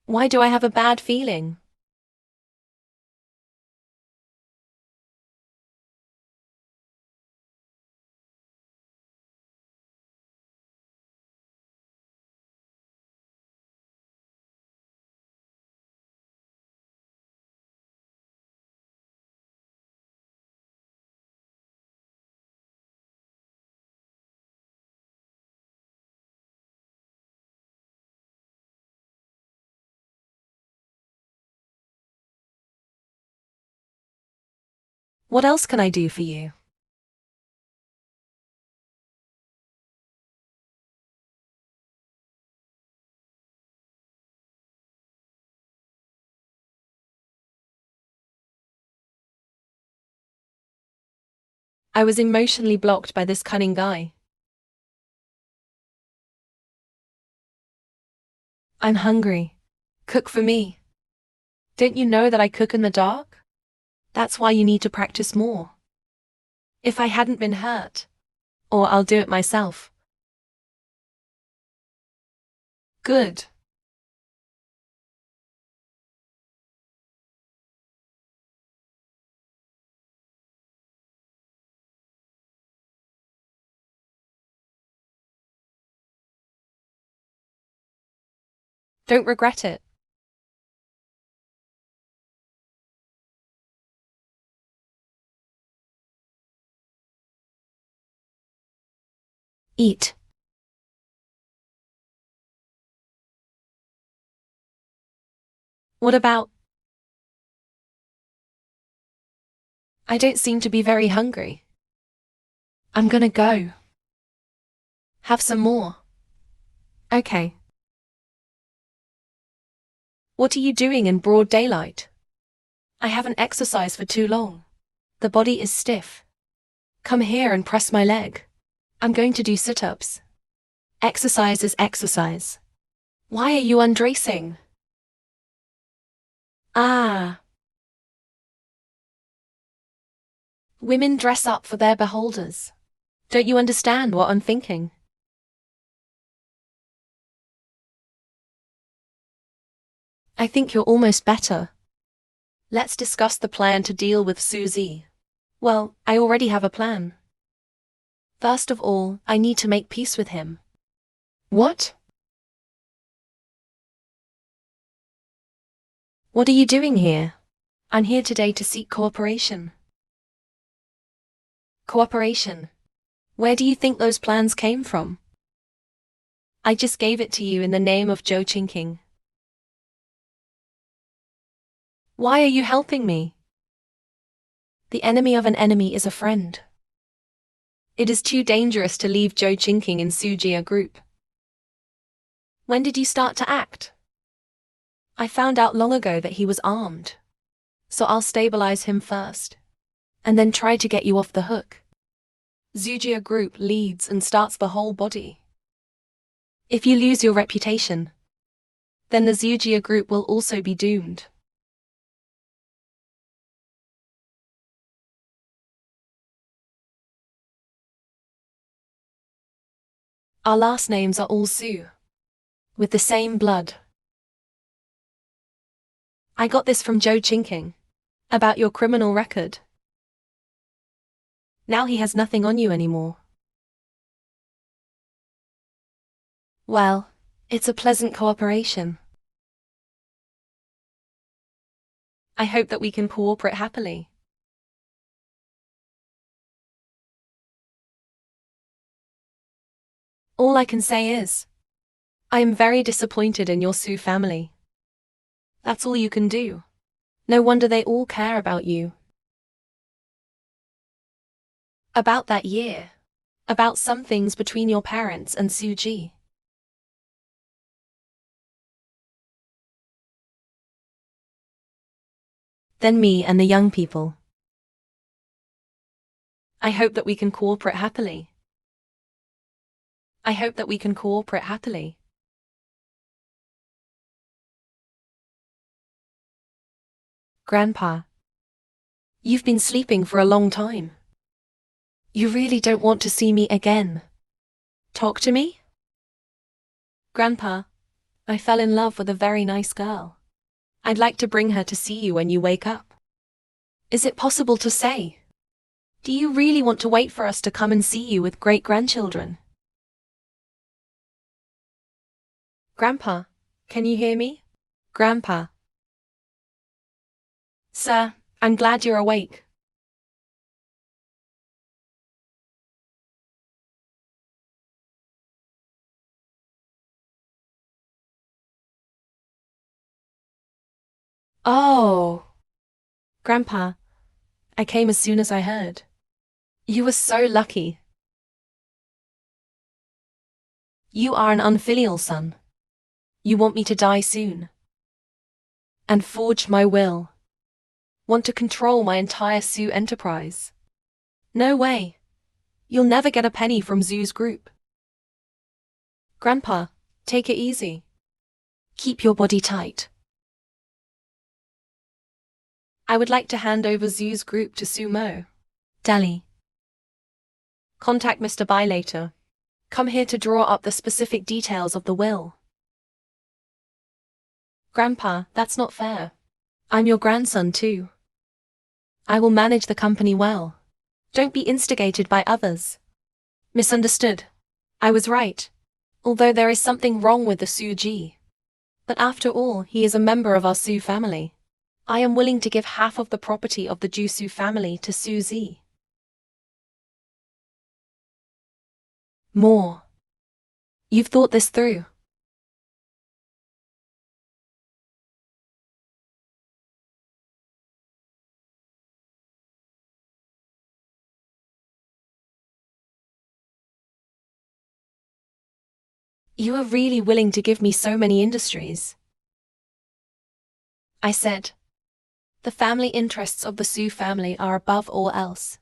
Why do I have a bad feeling? What else can I do for you? I was emotionally blocked by this cunning guy. I'm hungry. Cook for me. Don't you know that I cook in the dark? That's why you need to practice more. If I hadn't been hurt. Or I'll do it myself. Good. Don't regret it. Eat. What about? I don't seem to be very hungry. I'm gonna go. Have some more. Okay. What are you doing in broad daylight? I haven't exercised for too long. The body is stiff. Come here and press my leg. I'm going to do sit-ups. Exercise is exercise. Why are you undressing? Ah. Women dress up for their beholders. Don't you understand what I'm thinking? I think you're almost better. Let's discuss the plan to deal with Suzy. Well, I already have a plan. First of all, I need to make peace with him. What? What are you doing here? I'm here today to seek cooperation. Cooperation? Where do you think those plans came from? I just gave it to you in the name of Zhou Qingqing. Why are you helping me? The enemy of an enemy is a friend. It is too dangerous to leave Zhou Qingqing in Sujia group. When did you start to act? I found out long ago that he was armed. So I'll stabilize him first. And then try to get you off the hook. Sujia group leads and starts the whole body. If you lose your reputation, then the Sujia group will also be doomed. Our last names are all Su. With the same blood. I got this from Zhou Qingqing. About your criminal record. Now he has nothing on you anymore. Well, it's a pleasant cooperation. I hope that we can cooperate happily. All I can say is, I am very disappointed in your Su family. That's all you can do. No wonder they all care about you. About that year. About some things between your parents and Suji. Then me and the young people. I hope that we can cooperate happily. I hope that we can cooperate happily. Grandpa, you've been sleeping for a long time. You really don't want to see me again. Talk to me? Grandpa, I fell in love with a very nice girl. I'd like to bring her to see you when you wake up. Is it possible to say? Do you really want to wait for us to come and see you with great-grandchildren? Grandpa, can you hear me? Grandpa. Sir, I'm glad you're awake. Oh. Grandpa, I came as soon as I heard. You were so lucky. You are an unfilial son. You want me to die soon. And forged my will. Want to control my entire Zoo enterprise. No way. You'll never get a penny from Zoo's group. Grandpa, take it easy. Keep your body tight. I would like to hand over Zoo's group to Sumo. Delhi. Contact Mr. Bai later. Come here to draw up the specific details of the will. Grandpa, that's not fair. I'm your grandson too. I will manage the company well. Don't be instigated by others. Misunderstood. I was right. Although there is something wrong with the Suji. But after all, he is a member of our Su family. I am willing to give half of the property of the Jusu family to Suzy. More. You've thought this through. You are really willing to give me so many industries. I said, the family interests of the Su family are above all else.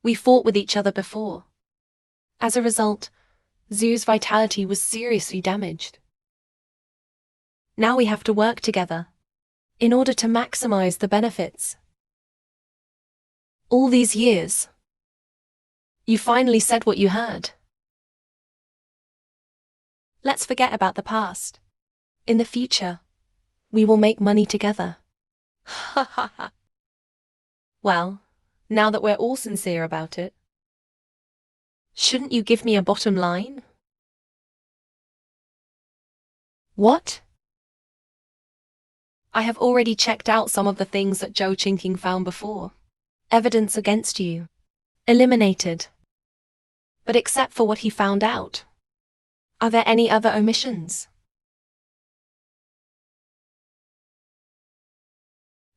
We fought with each other before. As a result, Zoo's vitality was seriously damaged. Now we have to work together in order to maximize the benefits. All these years, you finally said what you heard. Let's forget about the past. In the future, we will make money together. Ha ha ha. Well, now that we're all sincere about it, shouldn't you give me a bottom line? What? I have already checked out some of the things that Zhou Qingqing found before. Evidence against you. Eliminated. But except for what he found out, are there any other omissions?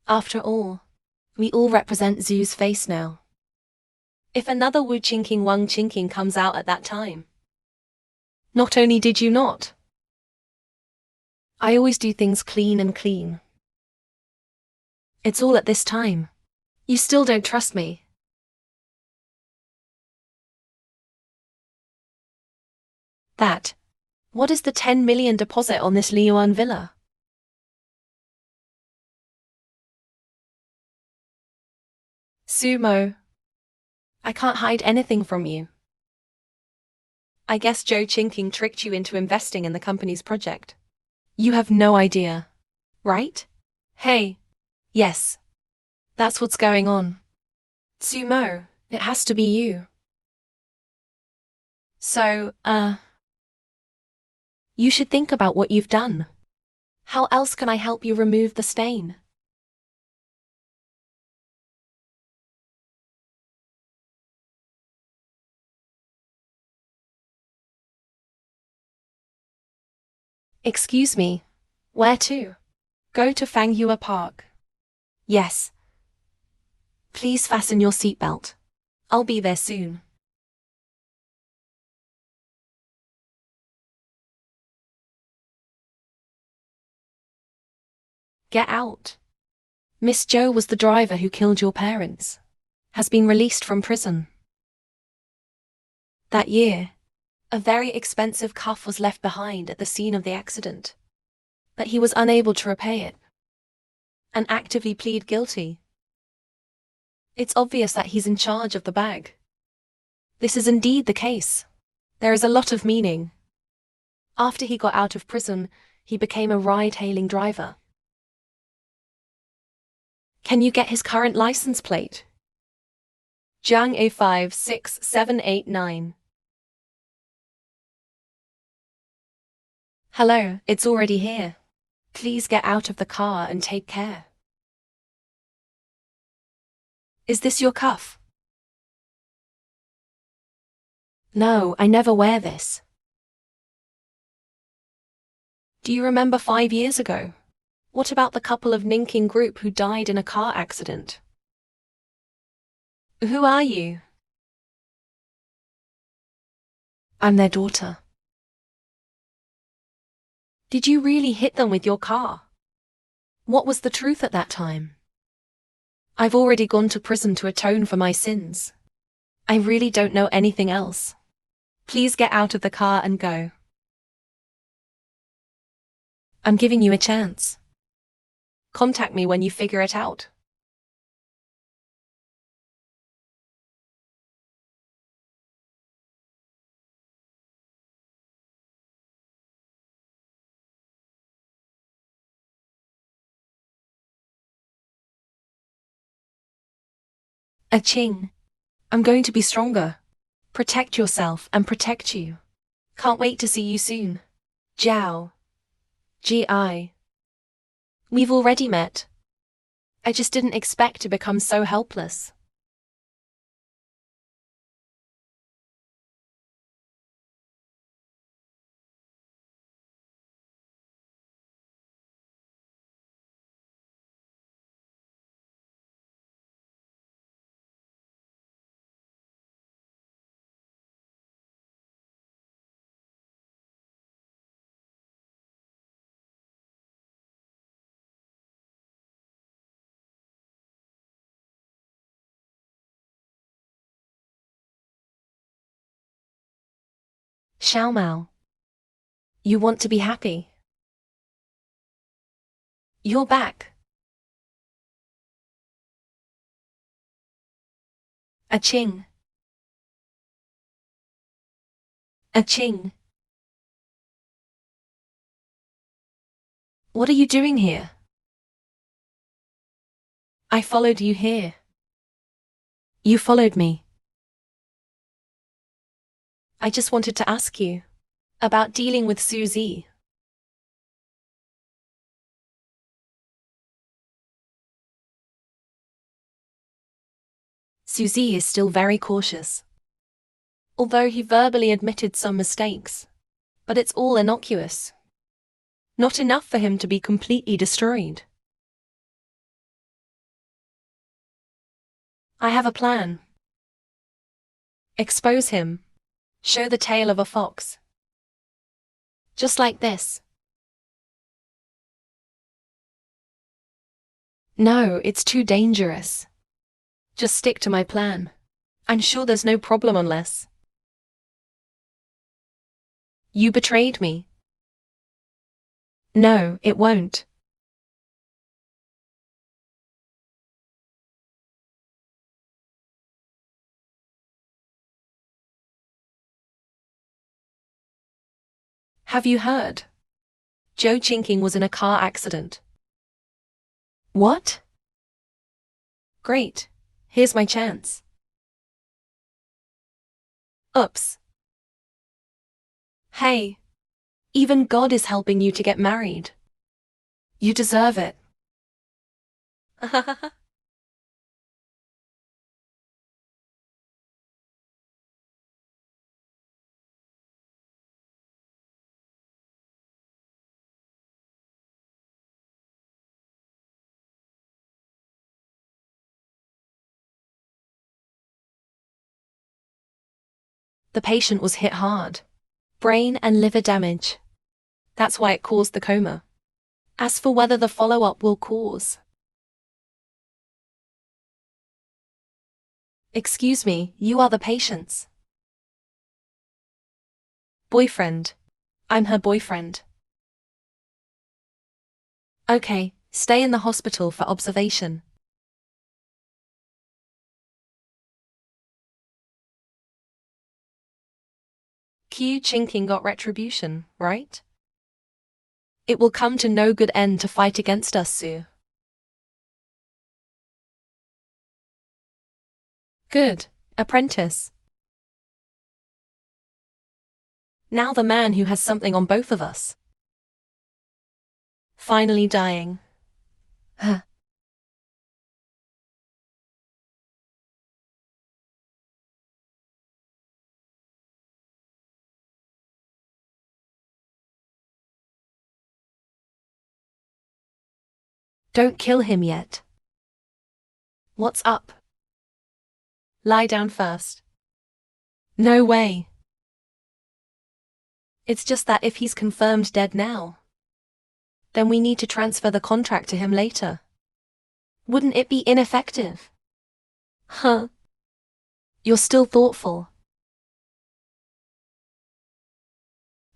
After all, we all represent Zoo's face now. If another Wu Qingqing Wang Qingqing comes out at that time. Not only did you not. I always do things clean and clean. It's all at this time. You still don't trust me. What is the 10 million deposit on this Liyuan villa? Sumo. I can't hide anything from you. I guess Zhou Qingqing tricked you into investing in the company's project. You have no idea, right? Hey. Yes. That's what's going on. Sumo, it has to be you. So, you should think about what you've done. How else can I help you remove the stain? Excuse me. Where to? Go to Fanghua Park. Yes. Please fasten your seatbelt. I'll be there soon. Get out. Miss Zhou was the driver who killed your parents. Has been released from prison. That year, a very expensive cuff was left behind at the scene of the accident. But he was unable to repay it. and actively plead guilty. It's obvious that he's in charge of the bag. This is indeed the case. There is a lot of meaning. After he got out of prison, he became a ride-hailing driver. Can you get his current license plate? Jiang A56789. Hello, it's already here. Please get out of the car and take care. Is this your cuff? No, I never wear this. Do you remember 5 years ago? What about the couple of Ninking group who died in a car accident? Who are you? I'm their daughter. Did you really hit them with your car? What was the truth at that time? I've already gone to prison to atone for my sins. I really don't know anything else. Please get out of the car and go. I'm giving you a chance. Contact me when you figure it out. Aching. I'm going to be stronger. Protect yourself and protect you. Can't wait to see you soon. Jiao. G.I. We've already met. I just didn't expect to become so helpless. Xiaomao. You want to be happy. You're back. Aching. Aching. What are you doing here? I followed you here. You followed me. I just wanted to ask you about dealing with Suzy. Suzy is still very cautious. Although he verbally admitted some mistakes, but it's all innocuous. Not enough for him to be completely destroyed. I have a plan. Expose him. Show the tail of a fox. Just like this. No, it's too dangerous. Just stick to my plan. I'm sure there's no problem unless you betrayed me. No, it won't. Have you heard? Zhou Qingqing was in a car accident. What? Great. Here's my chance. Oops. Hey. Even God is helping you to get married. You deserve it. The patient was hit hard. Brain and liver damage. That's why it caused the coma. As for whether the follow-up will cause. Excuse me, you are the patient's boyfriend. I'm her boyfriend. Okay, Stay in the hospital for observation. Q Chinking got retribution, right? It will come to no good end to fight against us, Sue. Good, apprentice. Now the man who has something on both of us. Finally dying. Huh. Don't kill him yet. What's up? Lie down first. No way. It's just that if he's confirmed dead now, then we need to transfer the contract to him later. Wouldn't it be ineffective? Huh? You're still thoughtful.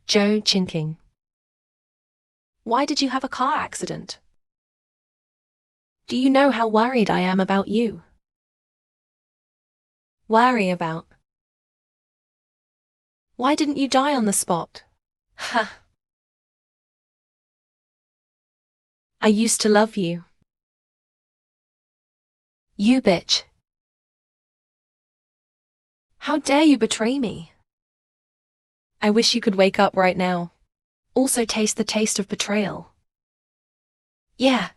Joe Chinking. Why did you have a car accident? Do you know how worried I am about you? Worry about? Why didn't you die on the spot? Ha! I used to love you. You bitch. How dare you betray me? I wish you could wake up right now. Also taste the taste of betrayal. Yeah.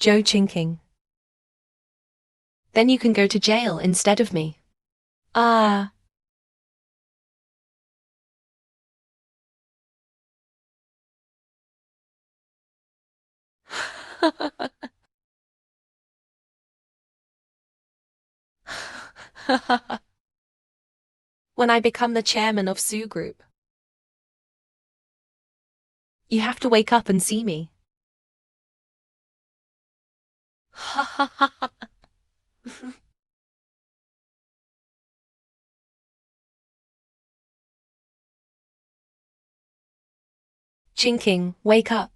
Joe Chinking. Then you can go to jail instead of me. Ah. When I become the chairman of Sue Group, you have to wake up and see me. Chinking, wake up.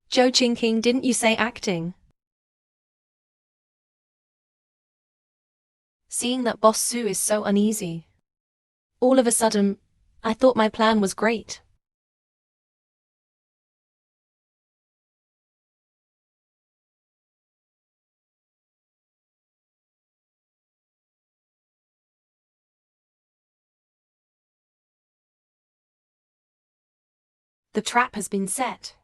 Joe Chinking, didn't you say acting? Seeing that Boss Sue is so uneasy. All of a sudden, I thought my plan was great. The trap has been set.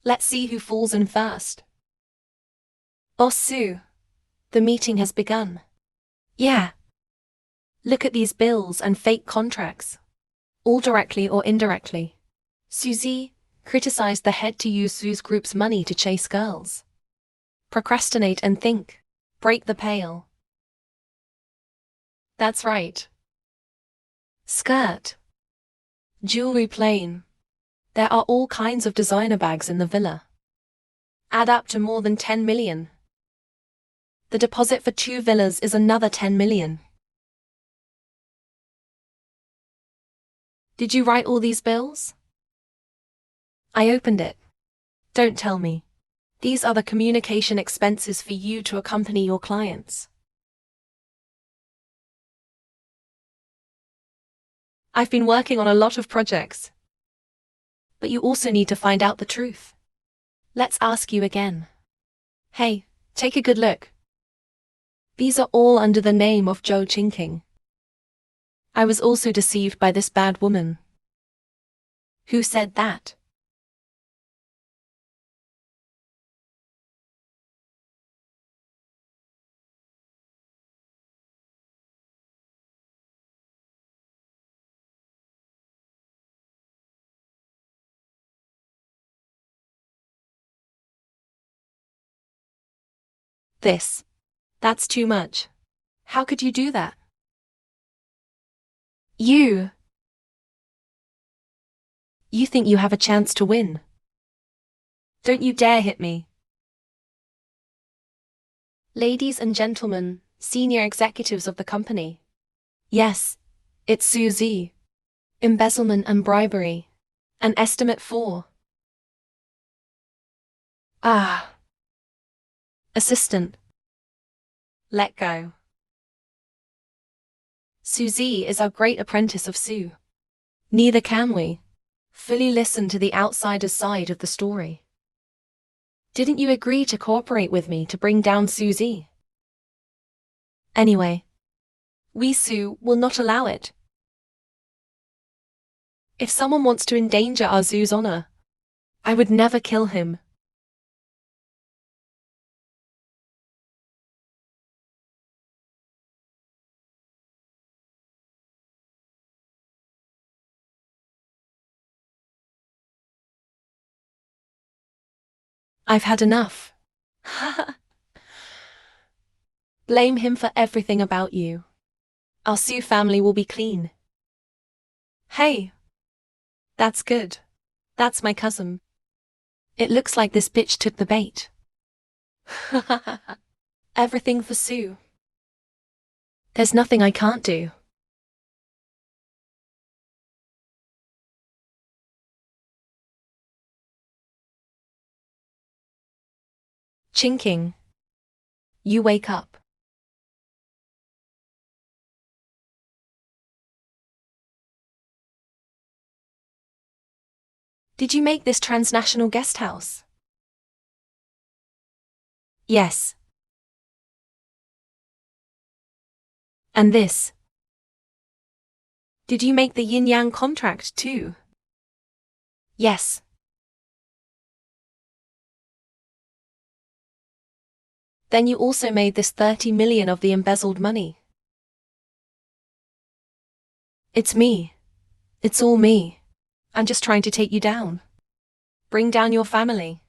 Let's see who falls in first. Boss Sue, the meeting has begun. Yeah. Look at these bills and fake contracts. All directly or indirectly. Susie criticized the head to use Sue's group's money to chase girls. Procrastinate and think. Break the pale. That's right. Skirt. Jewelry plain. There are all kinds of designer bags in the villa. Add up to more than 10 million. The deposit for 2 villas is another 10 million. Did you write all these bills? I opened it. Don't tell me. These are the communication expenses for you to accompany your clients. I've been working on a lot of projects. But you also need to find out the truth. Let's ask you again. Hey, take a good look. These are all under the name of Joe Chinking. I was also deceived by this bad woman. Who said that? That's too much. How could you do that? You think you have a chance to win. Don't you dare hit me. Ladies and gentlemen, senior executives of the company. Yes, it's Suzy. Embezzlement and bribery. An estimate for. Ah. Assistant. Let go. Suzy is our great apprentice of Sue. Neither can we fully listen to the outsider's side of the story. Didn't you agree to cooperate with me to bring down Suzy? Anyway, we Sue will not allow it. If someone wants to endanger our zoo's honor, I would never kill him. I've had enough. Blame him for everything about you. Our Sue family will be clean. Hey. That's good. That's my cousin. It looks like this bitch took the bait. Everything for Sue. There's nothing I can't do. Chinking. You wake up. Did you make this transnational guest house? Yes. And this? Did you make the yin-yang contract too? Yes. Then you also made this 30 million of the embezzled money. It's me. It's all me. I'm just trying to take you down. Bring down your family.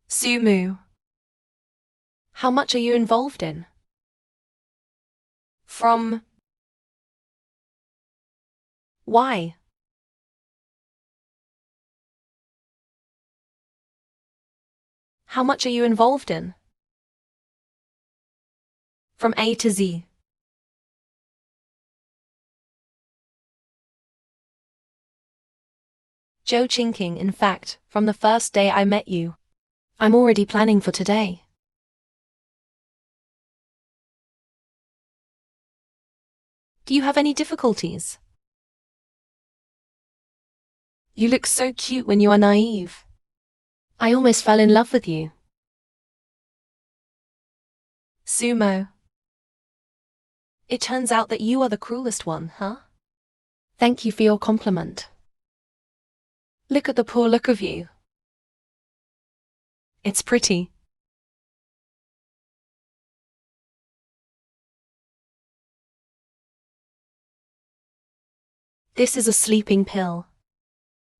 Sumu. How much are you involved in? From? Why? How much are you involved in? From A to Z. Joe Chinking, in fact, from the first day I met you. I'm already planning for today. Do you have any difficulties? You look so cute when you are naive. I almost fell in love with you. Sumo. It turns out that you are the cruelest one, huh? Thank you for your compliment. Look at the poor look of you. It's pretty. This is a sleeping pill.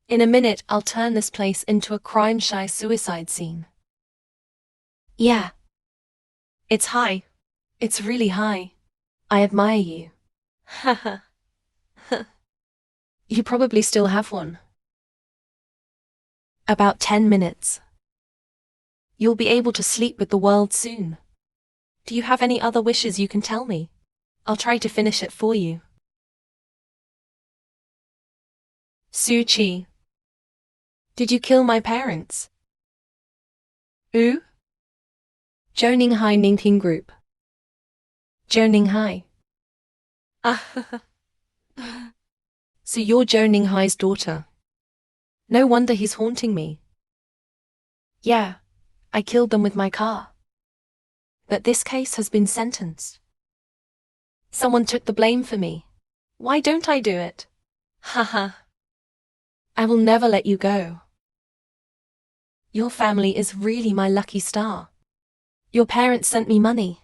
In a minute, I'll turn this place into a crime-shy suicide scene. Yeah. It's high. It's really high. I admire you. Haha. You probably still have one. About 10 minutes. You'll be able to sleep with the world soon. Do you have any other wishes you can tell me? I'll try to finish it for you. Suchi. Did you kill my parents? Ooh? Zhou Hai Ningting Group. Zhou Hai. So you're Zhou Hai's daughter. No wonder he's haunting me. Yeah, I killed them with my car. But this case has been sentenced. Someone took the blame for me. Why don't I do it? Haha. I will never let you go. Your family is really my lucky star. Your parents sent me money.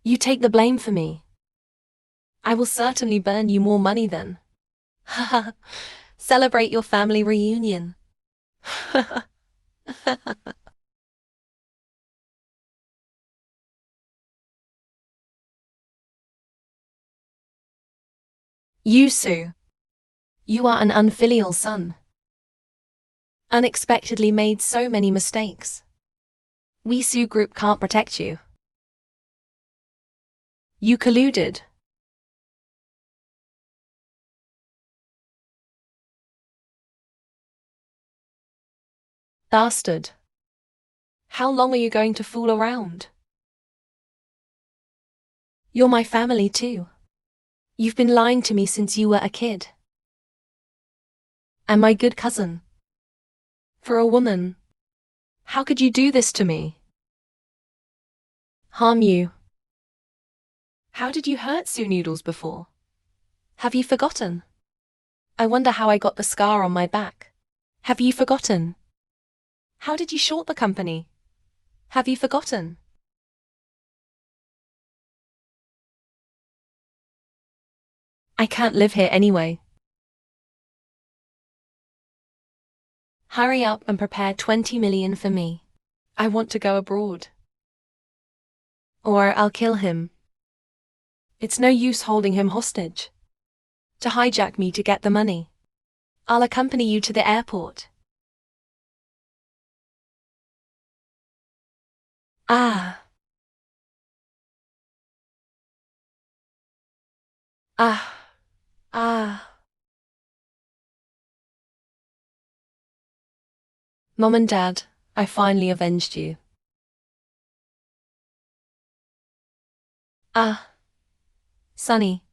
You take the blame for me. I will certainly burn you more money then. Haha. Celebrate your family reunion. Yusu. You are an unfilial son. Unexpectedly made so many mistakes. Wesu Group can't protect you. You colluded. Bastard. How long are you going to fool around? You're my family too. You've been lying to me since you were a kid. And my good cousin. For a woman. How could you do this to me? Harm you. How did you hurt Sue Noodles before? Have you forgotten? I wonder how I got the scar on my back. Have you forgotten? How did you short the company? Have you forgotten? I can't live here anyway. Hurry up and prepare 20 million for me. I want to go abroad. Or I'll kill him. It's no use holding him hostage. To hijack me to get the money. I'll accompany you to the airport. Ah. Ah. Ah. Mom and Dad, I finally avenged you. Ah. Sonny.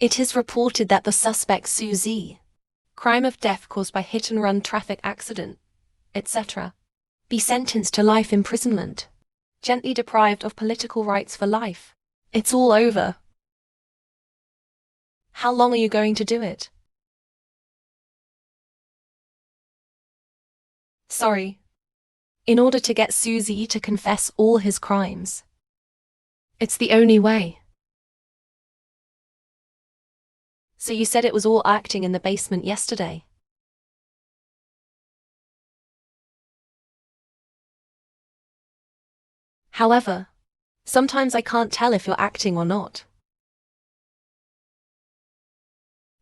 It is reported that the suspect Susie, crime of death caused by hit-and-run traffic accident, etc., be sentenced to life imprisonment, gently deprived of political rights for life. It's all over. How long are you going to do it? Sorry. In order to get Susie to confess all his crimes. It's the only way. So you said it was all acting in the basement yesterday? However, sometimes I can't tell if you're acting or not.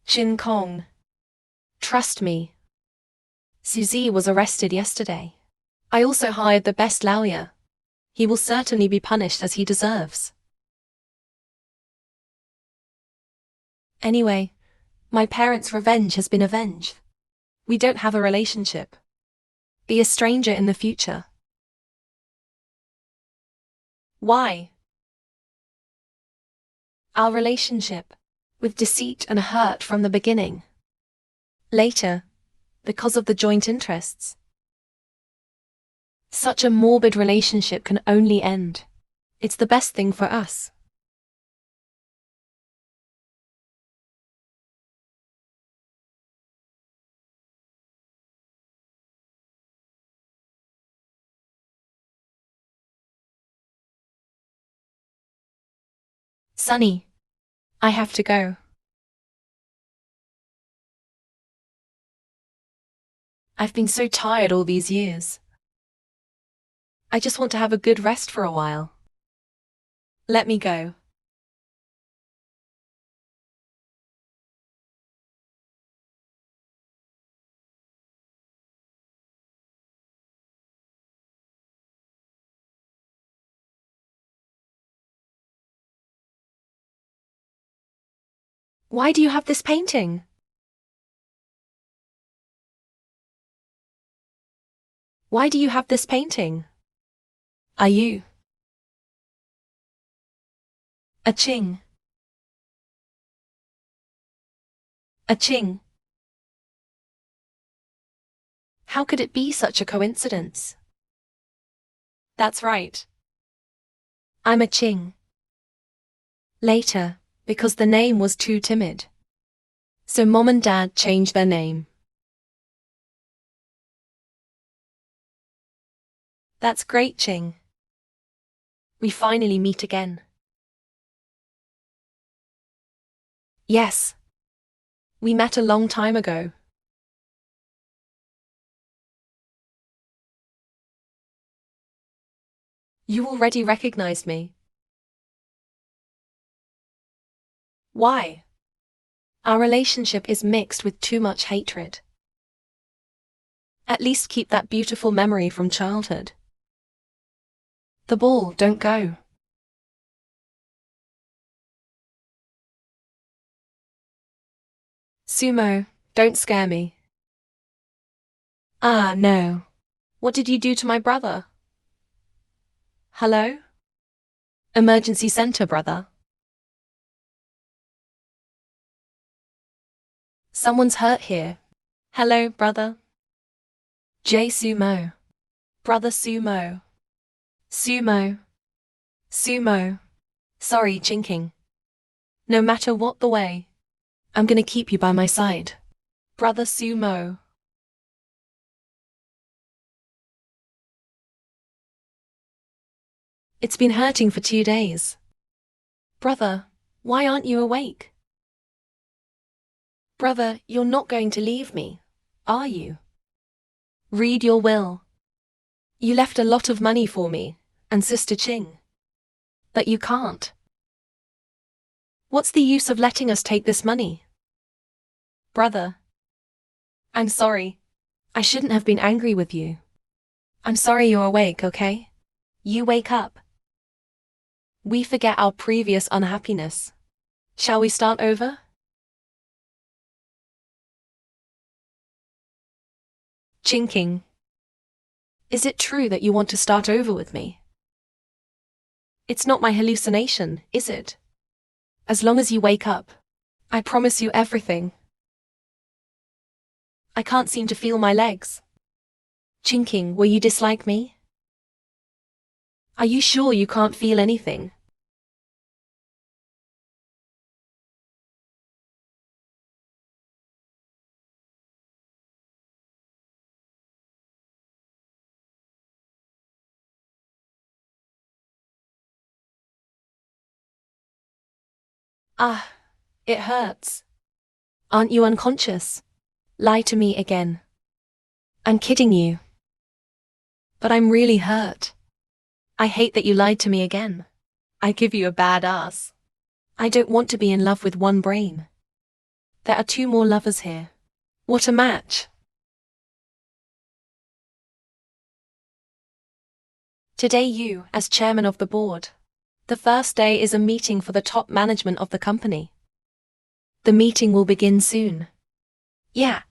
Shin Kong. Trust me. Suzy was arrested yesterday. I also hired the best lawyer. He will certainly be punished as he deserves. Anyway, my parents' revenge has been avenged. We don't have a relationship. Be a stranger in the future. Why? Our relationship, with deceit and hurt from the beginning. Later, because of the joint interests. Such a morbid relationship can only end. It's the best thing for us. Sonny, I have to go. I've been so tired all these years. I just want to have a good rest for a while. Let me go. Why do you have this painting? Why do you have this painting? Are you a Ching? A Ching? How could it be such a coincidence? That's right. I'm a Ching. Later, because the name was too timid. So Mom and Dad changed their name. That's great, Ching. We finally meet again. Yes. We met a long time ago. You already recognized me. Why? Our relationship is mixed with too much hatred. At least keep that beautiful memory from childhood. The ball, don't go. Sumo, don't scare me. Ah, no. What did you do to my brother? Hello? Emergency center, brother. Someone's hurt here. Hello, brother. J Sumo. Brother Sumo. Sumo. Sumo. Sorry, Chinking. No matter what the way, I'm gonna keep you by my side. Brother Sumo. It's been hurting for 2 days. Brother, why aren't you awake? Brother, you're not going to leave me, are you? Read your will. You left a lot of money for me and Sister Ching. But you can't. What's the use of letting us take this money? Brother, I'm sorry. I shouldn't have been angry with you. I'm sorry you're awake, okay? You wake up. We forget our previous unhappiness. Shall we start over? Chinking. Is it true that you want to start over with me? It's not my hallucination, is it? As long as you wake up, I promise you everything. I can't seem to feel my legs. Chinking, will you dislike me? Are you sure you can't feel anything? Ah, it hurts. Aren't you unconscious? Lie to me again. I'm kidding you. But I'm really hurt. I hate that you lied to me again. I give you a bad ass. I don't want to be in love with one brain. There are 2 more lovers here. What a match. Today you, as chairman of the board. The first day is a meeting for the top management of the company. The meeting will begin soon. Yeah.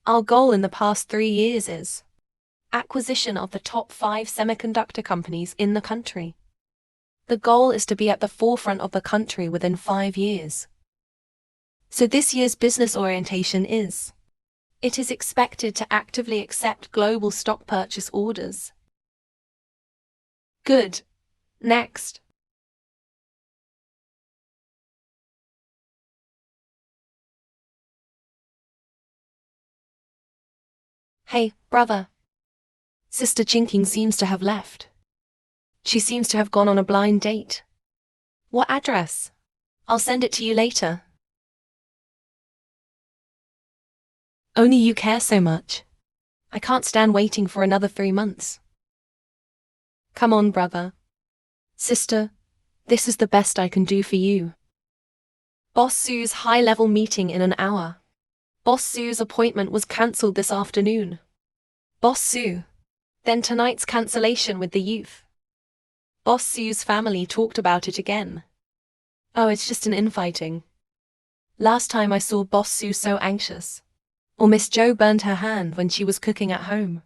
Our goal in the past 3 years is acquisition of the top 5 semiconductor companies in the country. The goal is to be at the forefront of the country within 5 years. So this year's business orientation is: it is expected to actively accept global stock purchase orders. Good. Next. Hey, brother. Sister Chinking seems to have left. She seems to have gone on a blind date. What address? I'll send it to you later. Only you care so much. I can't stand waiting for another 3 months. Come on, brother. Sister, this is the best I can do for you. Boss Sue's high-level meeting in an hour. Boss Sue's appointment was cancelled this afternoon. Boss Sue. Then tonight's cancellation with the youth. Boss Sue's family talked about it again. Oh, it's just an infighting. Last time I saw Boss Sue so anxious. Or Miss Jo burned her hand when she was cooking at home.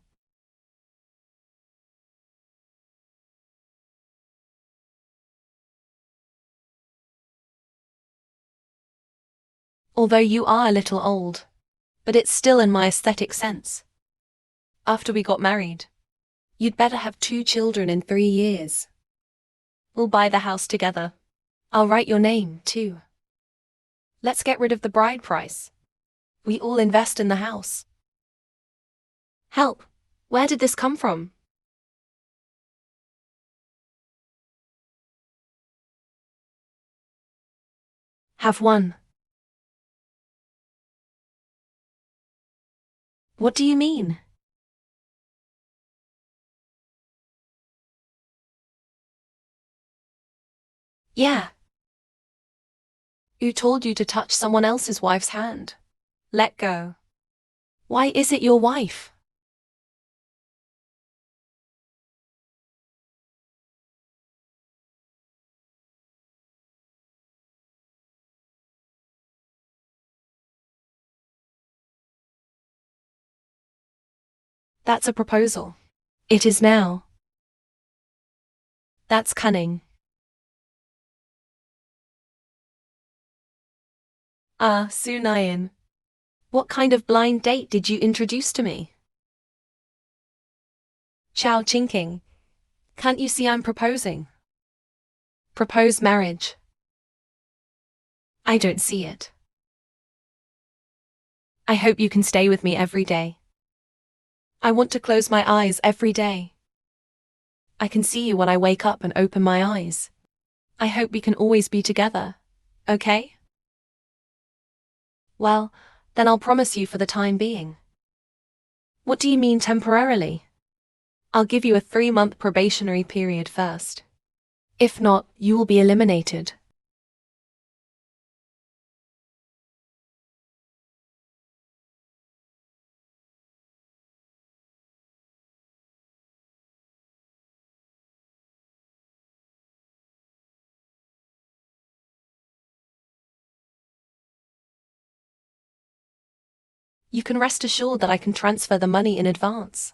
Although you are a little old. But it's still in my aesthetic sense. After we got married. You'd better have 2 children in 3 years. We'll buy the house together. I'll write your name, too. Let's get rid of the bride price. We all invest in the house. Help! Where did this come from? Have one. What do you mean? Yeah. Who told you to touch someone else's wife's hand? Let go. Why is it your wife? That's a proposal. It is now. That's cunning. Ah, Sunayan. What kind of blind date did you introduce to me? Chow Chinking. Can't you see I'm proposing? Propose marriage. I don't see it. I hope you can stay with me every day. I want to close my eyes every day. I can see you when I wake up and open my eyes. I hope we can always be together. Okay? Well, then I'll promise you for the time being. What do you mean temporarily? I'll give you a 3-month probationary period first. If not, you will be eliminated. You can rest assured that I can transfer the money in advance.